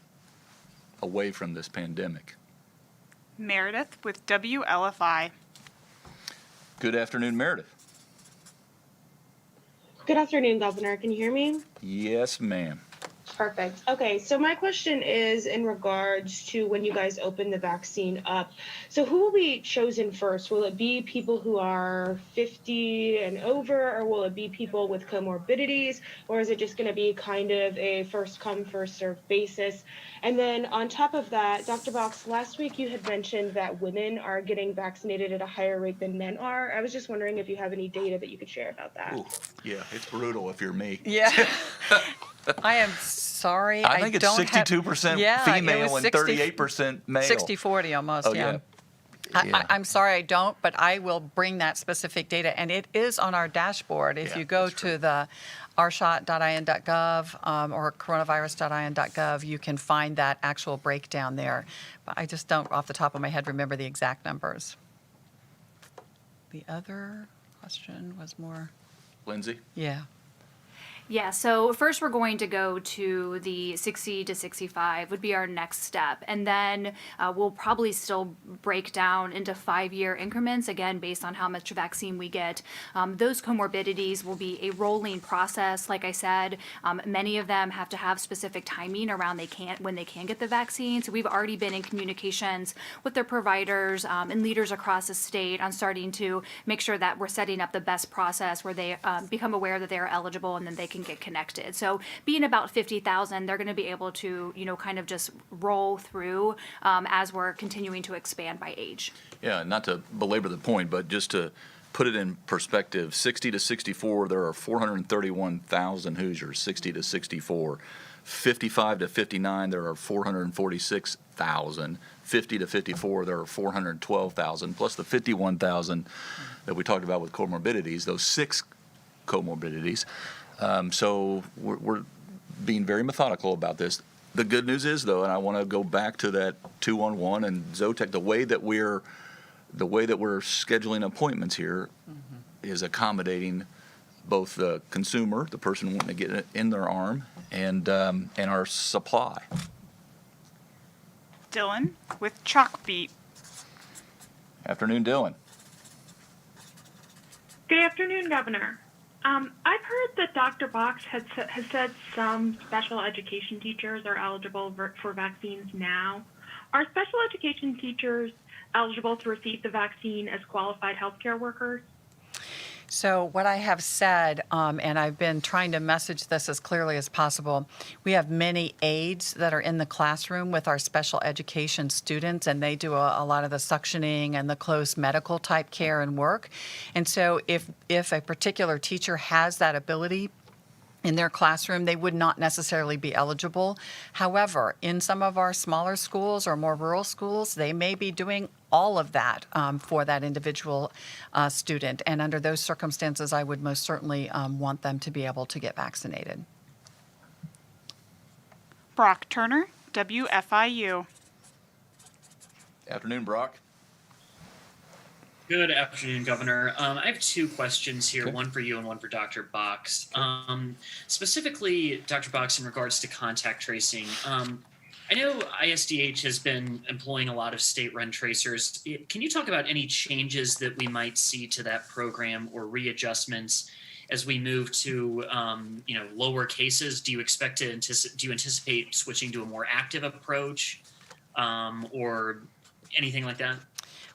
[SPEAKER 2] away from this pandemic.
[SPEAKER 1] Meredith with WLFI.
[SPEAKER 2] Good afternoon, Meredith.
[SPEAKER 14] Good afternoon, Governor. Can you hear me?
[SPEAKER 2] Yes, ma'am.
[SPEAKER 14] Perfect. Okay, so my question is in regards to when you guys open the vaccine up. So who will be chosen first? Will it be people who are 50 and over, or will it be people with comorbidities, or is it just going to be kind of a first come, first served basis? And then on top of that, Dr. Box, last week you had mentioned that women are getting vaccinated at a higher rate than men are. I was just wondering if you have any data that you could share about that.
[SPEAKER 2] Ooh, yeah, it's brutal if you're me.
[SPEAKER 3] Yeah. I am sorry.
[SPEAKER 2] I think it's 62% female and 38% male.
[SPEAKER 3] 60-40 almost,
[SPEAKER 2] Oh,
[SPEAKER 3] yeah.
[SPEAKER 2] Yeah.
[SPEAKER 3] I'm sorry I don't, but I will bring that specific data, and it is on our dashboard. If you go to the rshot.in.gov or coronavirus.in.gov, you can find that actual breakdown there. But I just don't, off the top of my head, remember the exact numbers. The other question was more...
[SPEAKER 2] Lindsay?
[SPEAKER 3] Yeah.
[SPEAKER 4] Yeah, so first we're going to go to the 60 to 65 would be our next step. And then we'll probably still break down into 5-year increments, again, based on how much vaccine we get. Those comorbidities will be a rolling process. Like I said, many of them have to have specific timing around when they can get the vaccine. So we've already been in communications with their providers and leaders across the state on starting to make sure that we're setting up the best process where they become aware that they are eligible and then they can get connected. So being about 50,000, they're going to be able to, kind of just roll through as we're continuing to expand by age.
[SPEAKER 2] Yeah, not to belabor the point, but just to put it in perspective, 60 to 64, there are 431,000 Hoosiers, 60 to 64. 55 to 59, there are 446,000. 50 to 54, there are 412,000, plus the 51,000 that we talked about with comorbidities, those 6 comorbidities. So we're being very methodical about this. The good news is, though, and I want to go back to that 2-on-1 and Zotec, the way that we're scheduling appointments here is accommodating both the consumer, the person wanting to get it in their arm, and our supply.
[SPEAKER 1] Dylan with Chalkbeat.
[SPEAKER 2] Afternoon, Dylan.
[SPEAKER 15] Good afternoon, Governor. I've heard that Dr. Box has said some special education teachers are eligible for vaccines now. Are special education teachers eligible to receive the vaccine as qualified healthcare workers?
[SPEAKER 3] So what I have said, and I've been trying to message this as clearly as possible, we have many aides that are in the classroom with our special education students, and they do a lot of the suctioning and the close medical type care and work. And so if a particular teacher has that ability in their classroom, they would not necessarily be eligible. However, in some of our smaller schools or more rural schools, they may be doing all of that for that individual student. And under those circumstances, I would most certainly want them to be able to get vaccinated.
[SPEAKER 1] Brock Turner, WFIU.
[SPEAKER 2] Afternoon, Brock.
[SPEAKER 16] Good afternoon, Governor. I have 2 questions here, one for you and one for Dr. Box. Specifically, Dr. Box, in regards to contact tracing. I know ISDH has been employing a lot of state-run tracers. Can you talk about any changes that we might see to that program or readjustments as we move to lower cases? Do you anticipate switching to a more active approach or anything like that?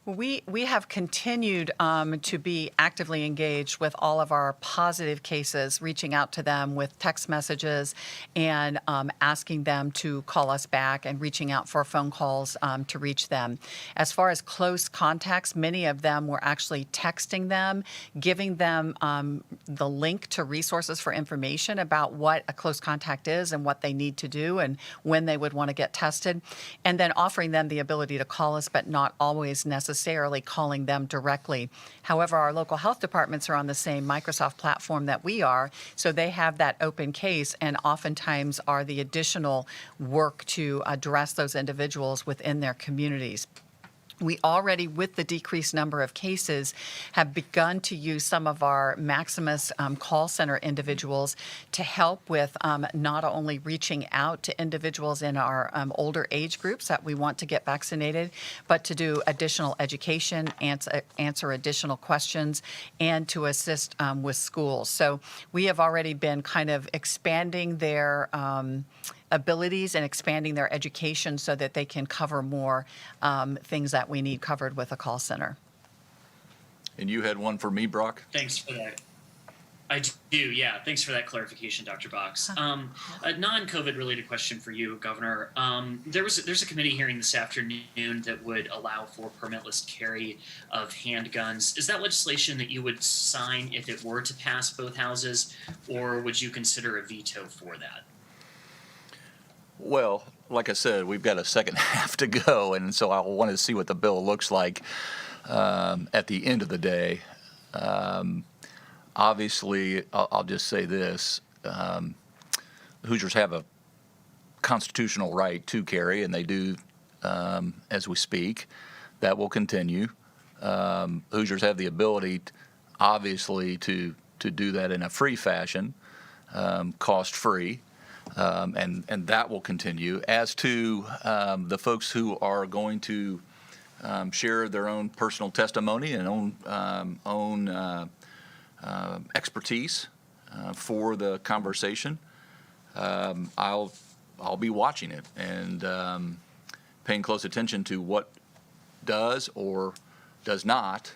[SPEAKER 3] We have continued to be actively engaged with all of our positive cases, reaching out to them with text messages and asking them to call us back and reaching out for phone calls to reach them. As far as close contacts, many of them were actually texting them, giving them the link to resources for information about what a close contact is and what they need to do and when they would want to get tested, and then offering them the ability to call us, but not always necessarily calling them directly. However, our local health departments are on the same Microsoft platform that we are, so they have that open case and oftentimes are the additional work to address those individuals within their communities. We already, with the decreased number of cases, have begun to use some of our Maximus call center individuals to help with not only reaching out to individuals in our older age groups that we want to get vaccinated, but to do additional education, answer additional questions, and to assist with schools. So we have already been kind of expanding their abilities and expanding their education so that they can cover more things that we need covered with a call center.
[SPEAKER 2] And you had one for me, Brock?
[SPEAKER 16] Thanks for that. I do, yeah. Thanks for that clarification, Dr. Box. A non-COVID related question for you, Governor. There's a committee hearing this afternoon that would allow for permitless carry of handguns. Is that legislation that you would sign if it were to pass both houses, or would you consider a veto for that?
[SPEAKER 2] Well, like I said, we've got a second half to go, and so I want to see what the bill looks like at the end of the day. Obviously, I'll just say this. Hoosiers have a constitutional right to carry, and they do as we speak. That will continue. Hoosiers have the ability, obviously, to do that in a free fashion, cost-free. And that will continue. As to the folks who are going to share their own personal testimony and own expertise for the conversation, I'll be watching it and paying close attention to what does or does not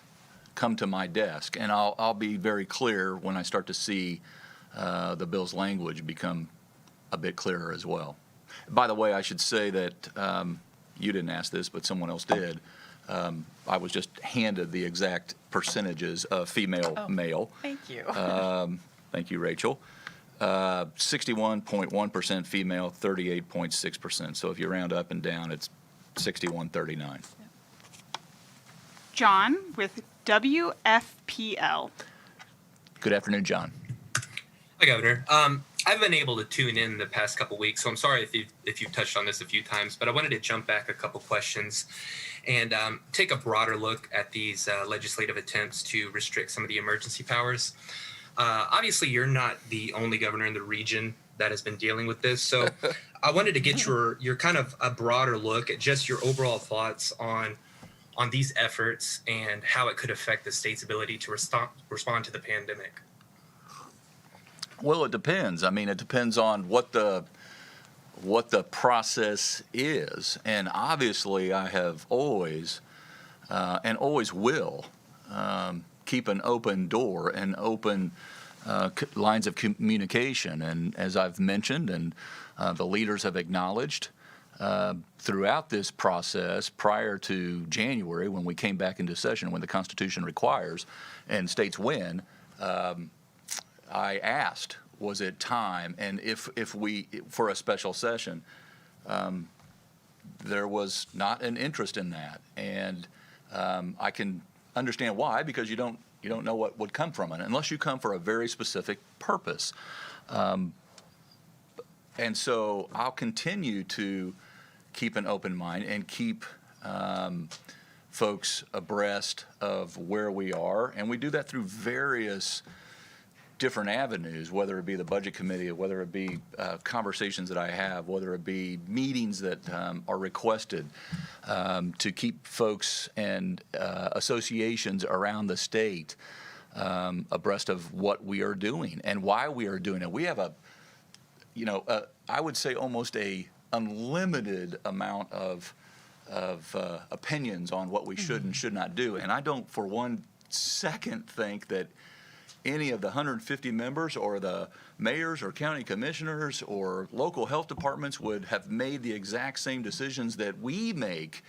[SPEAKER 2] come to my desk. And I'll be very clear when I start to see the bill's language become a bit clearer as well. By the way, I should say that you didn't ask this, but someone else did. I was just handed the exact percentages of female-male.
[SPEAKER 3] Thank you.
[SPEAKER 2] Thank you, Rachel. 61.1% female, 38.6%. So if you round up and down, it's 61-39.
[SPEAKER 1] John with WFPL.
[SPEAKER 2] Good afternoon, John.
[SPEAKER 17] Hi, Governor. I've been able to tune in the past couple weeks, so I'm sorry if you've touched on this a few times, but I wanted to jump back a couple questions and take a broader look at these legislative attempts to restrict some of the emergency powers. Obviously, you're not the only governor in the region that has been dealing with this, so I wanted to get your kind of a broader look at just your overall thoughts on these efforts and how it could affect the state's ability to respond to the pandemic.
[SPEAKER 2] Well, it depends. I mean, it depends on what the process is, and obviously, I have always and always will keep an open door and open lines of communication. And as I've mentioned, and the leaders have acknowledged throughout this process, prior to January, when we came back into session, when the Constitution requires and states when. I asked, was it time? And if we, for a special session, there was not an interest in that. And I can understand why, because you don't know what would come from it, unless you come for a very specific purpose. And so I'll continue to keep an open mind and keep folks abreast of where we are. And we do that through various different avenues, whether it be the budget committee, whether it be conversations that I have, whether it be meetings that are requested to keep folks and associations around the state abreast of what we are doing and why we are doing it. We have I would say almost a unlimited amount of opinions on what we should and should not do. And I don't for one second think that any of the 150 members or the mayors or county commissioners or local health departments would have made the exact same decisions that we make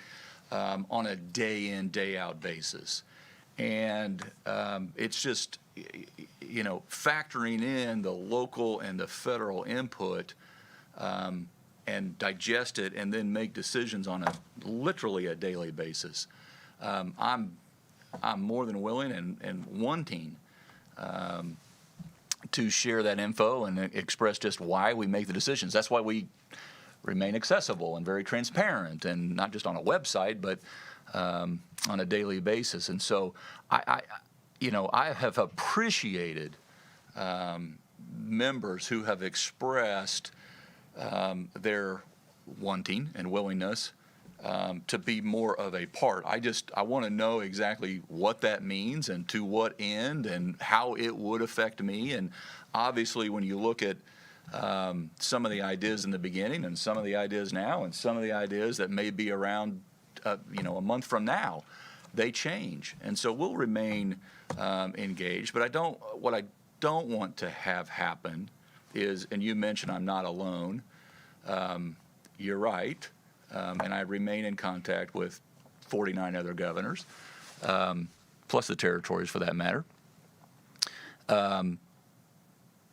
[SPEAKER 2] on a day in, day out basis. And it's just, factoring in the local and the federal input and digest it and then make decisions on literally a daily basis. I'm more than willing and wanting to share that info and express just why we make the decisions. That's why we remain accessible and very transparent, and not just on a website, but on a daily basis. And so I have appreciated members who have expressed their wanting and willingness to be more of a part. I want to know exactly what that means and to what end and how it would affect me. And obviously, when you look at some of the ideas in the beginning and some of the ideas now and some of the ideas that may be around, a month from now, they change. And so we'll remain engaged. But what I don't want to have happen is, and you mentioned I'm not alone. You're right. And I remain in contact with 49 other governors, plus the territories for that matter.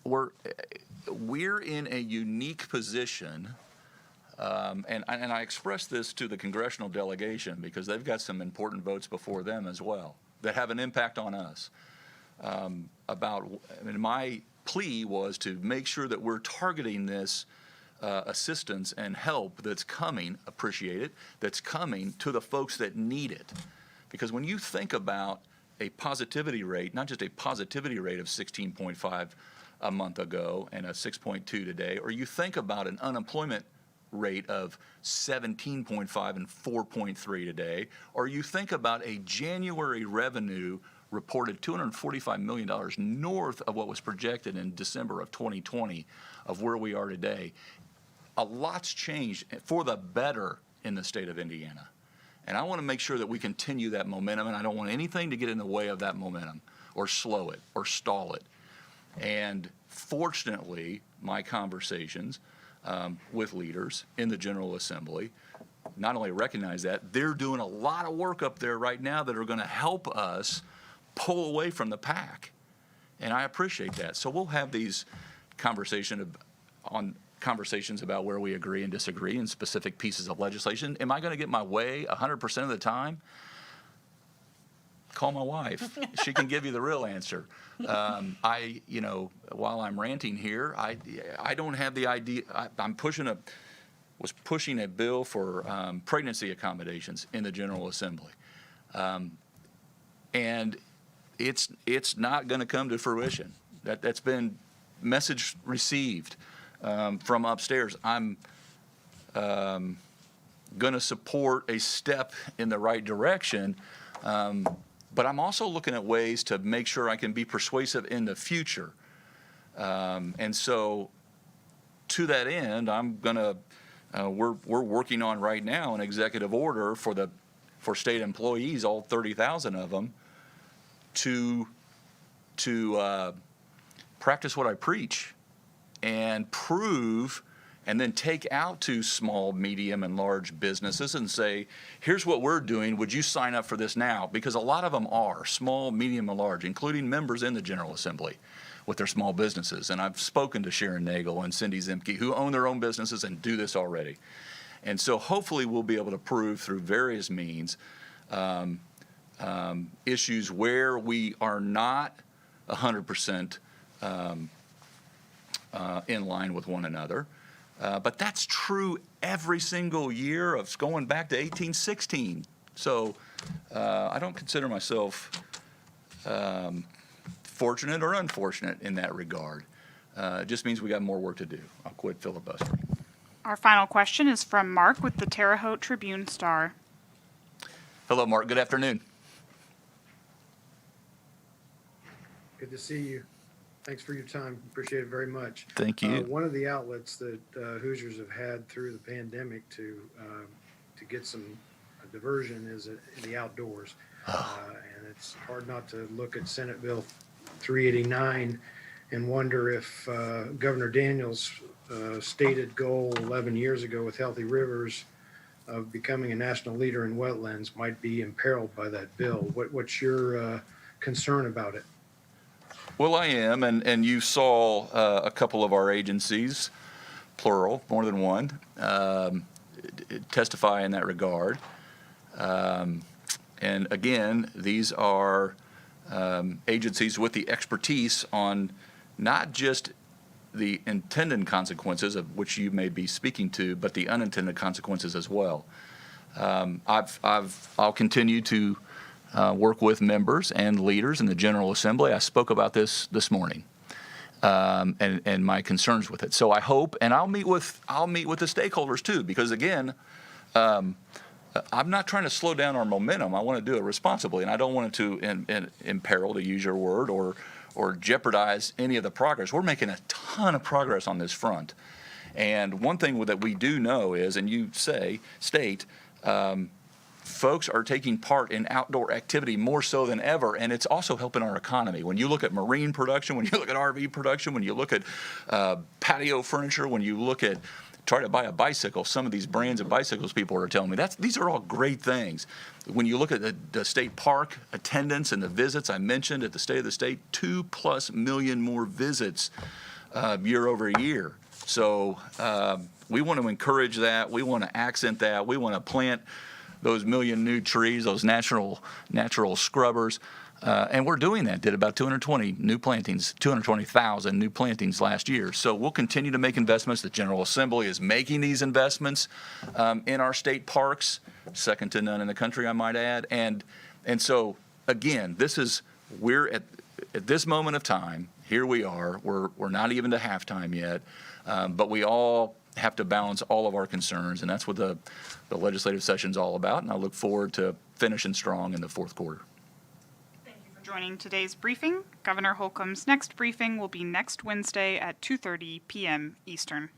[SPEAKER 2] We're in a unique position, and I express this to the congressional delegation because they've got some important votes before them as well that have an impact on us. My plea was to make sure that we're targeting this assistance and help that's coming, appreciate it, that's coming to the folks that need it. Because when you think about a positivity rate, not just a positivity rate of 16.5 a month ago and a 6.2 today, or you think about an unemployment rate of 17.5 and 4.3 today, or you think about a January revenue reported $245 million north of what was projected in December of 2020 of where we are today. A lot's changed for the better in the state of Indiana. And I want to make sure that we continue that momentum, and I don't want anything to get in the way of that momentum or slow it or stall it. And fortunately, my conversations with leaders in the General Assembly not only recognize that, they're doing a lot of work up there right now that are going to help us pull away from the pack. And I appreciate that. So we'll have these conversations about where we agree and disagree in specific pieces of legislation. Am I going to get my way 100% of the time? Call my wife. She can give you the real answer. While I'm ranting here, I don't have the idea. Was pushing a bill for pregnancy accommodations in the General Assembly. And it's not going to come to fruition. That's been message received from upstairs. I'm going to support a step in the right direction, but I'm also looking at ways to make sure I can be persuasive in the future. And so to that end, we're working on right now an executive order for state employees, all 30,000 of them, to practice what I preach and prove and then take out to small, medium, and large businesses and say, here's what we're doing. Would you sign up for this now? Because a lot of them are small, medium, and large, including members in the General Assembly with their small businesses. And I've spoken to Sharon Nagel and Cindy Zimke, who own their own businesses and do this already. And so hopefully we'll be able to prove through various means issues where we are not 100% in line with one another. But that's true every single year of going back to 1816. So I don't consider myself fortunate or unfortunate in that regard. It just means we got more work to do. I'll quit filibustering.
[SPEAKER 1] Our final question is from Mark with the Terre Haute Tribune-Star.
[SPEAKER 2] Hello, Mark. Good afternoon.
[SPEAKER 18] Good to see you. Thanks for your time. Appreciate it very much.
[SPEAKER 2] Thank you.
[SPEAKER 18] One of the outlets that Hoosiers have had through the pandemic to get some diversion is the outdoors. And it's hard not to look at Senate Bill 389 and wonder if Governor Daniels' stated goal 11 years ago with Healthy Rivers of becoming a national leader in wetlands might be imperiled by that bill. What's your concern about it?
[SPEAKER 2] Well, I am, and you saw a couple of our agencies, plural, more than one, testify in that regard. And again, these are agencies with the expertise on not just the intended consequences of which you may be speaking to, but the unintended consequences as well. I'll continue to work with members and leaders in the General Assembly. I spoke about this morning, and my concerns with it. So I hope, and I'll meet with the stakeholders too, because again, I'm not trying to slow down our momentum. I want to do it responsibly, and I don't want it to imperil, to use your word, or jeopardize any of the progress. We're making a ton of progress on this front. And one thing that we do know is, and you state, folks are taking part in outdoor activity more so than ever, and it's also helping our economy. When you look at marine production, when you look at RV production, when you look at patio furniture, when you look at try to buy a bicycle, some of these brands of bicycles people are telling me, these are all great things. When you look at the state park attendance and the visits I mentioned at the State of the State, 2+ million more visits year over year. So we want to encourage that. We want to accent that. We want to plant those million new trees, those natural scrubbers. And we're doing that. Did about 220,000 new plantings last year. So we'll continue to make investments. The General Assembly is making these investments in our state parks, second to none in the country, I might add. And so again, we're at this moment of time. Here we are. We're not even to halftime yet, but we all have to balance all of our concerns, and that's what the legislative session's all about. And I look forward to finishing strong in the fourth quarter.
[SPEAKER 1] Joining today's briefing. Governor Holcomb's next briefing will be next Wednesday at 2:30 p.m. Eastern.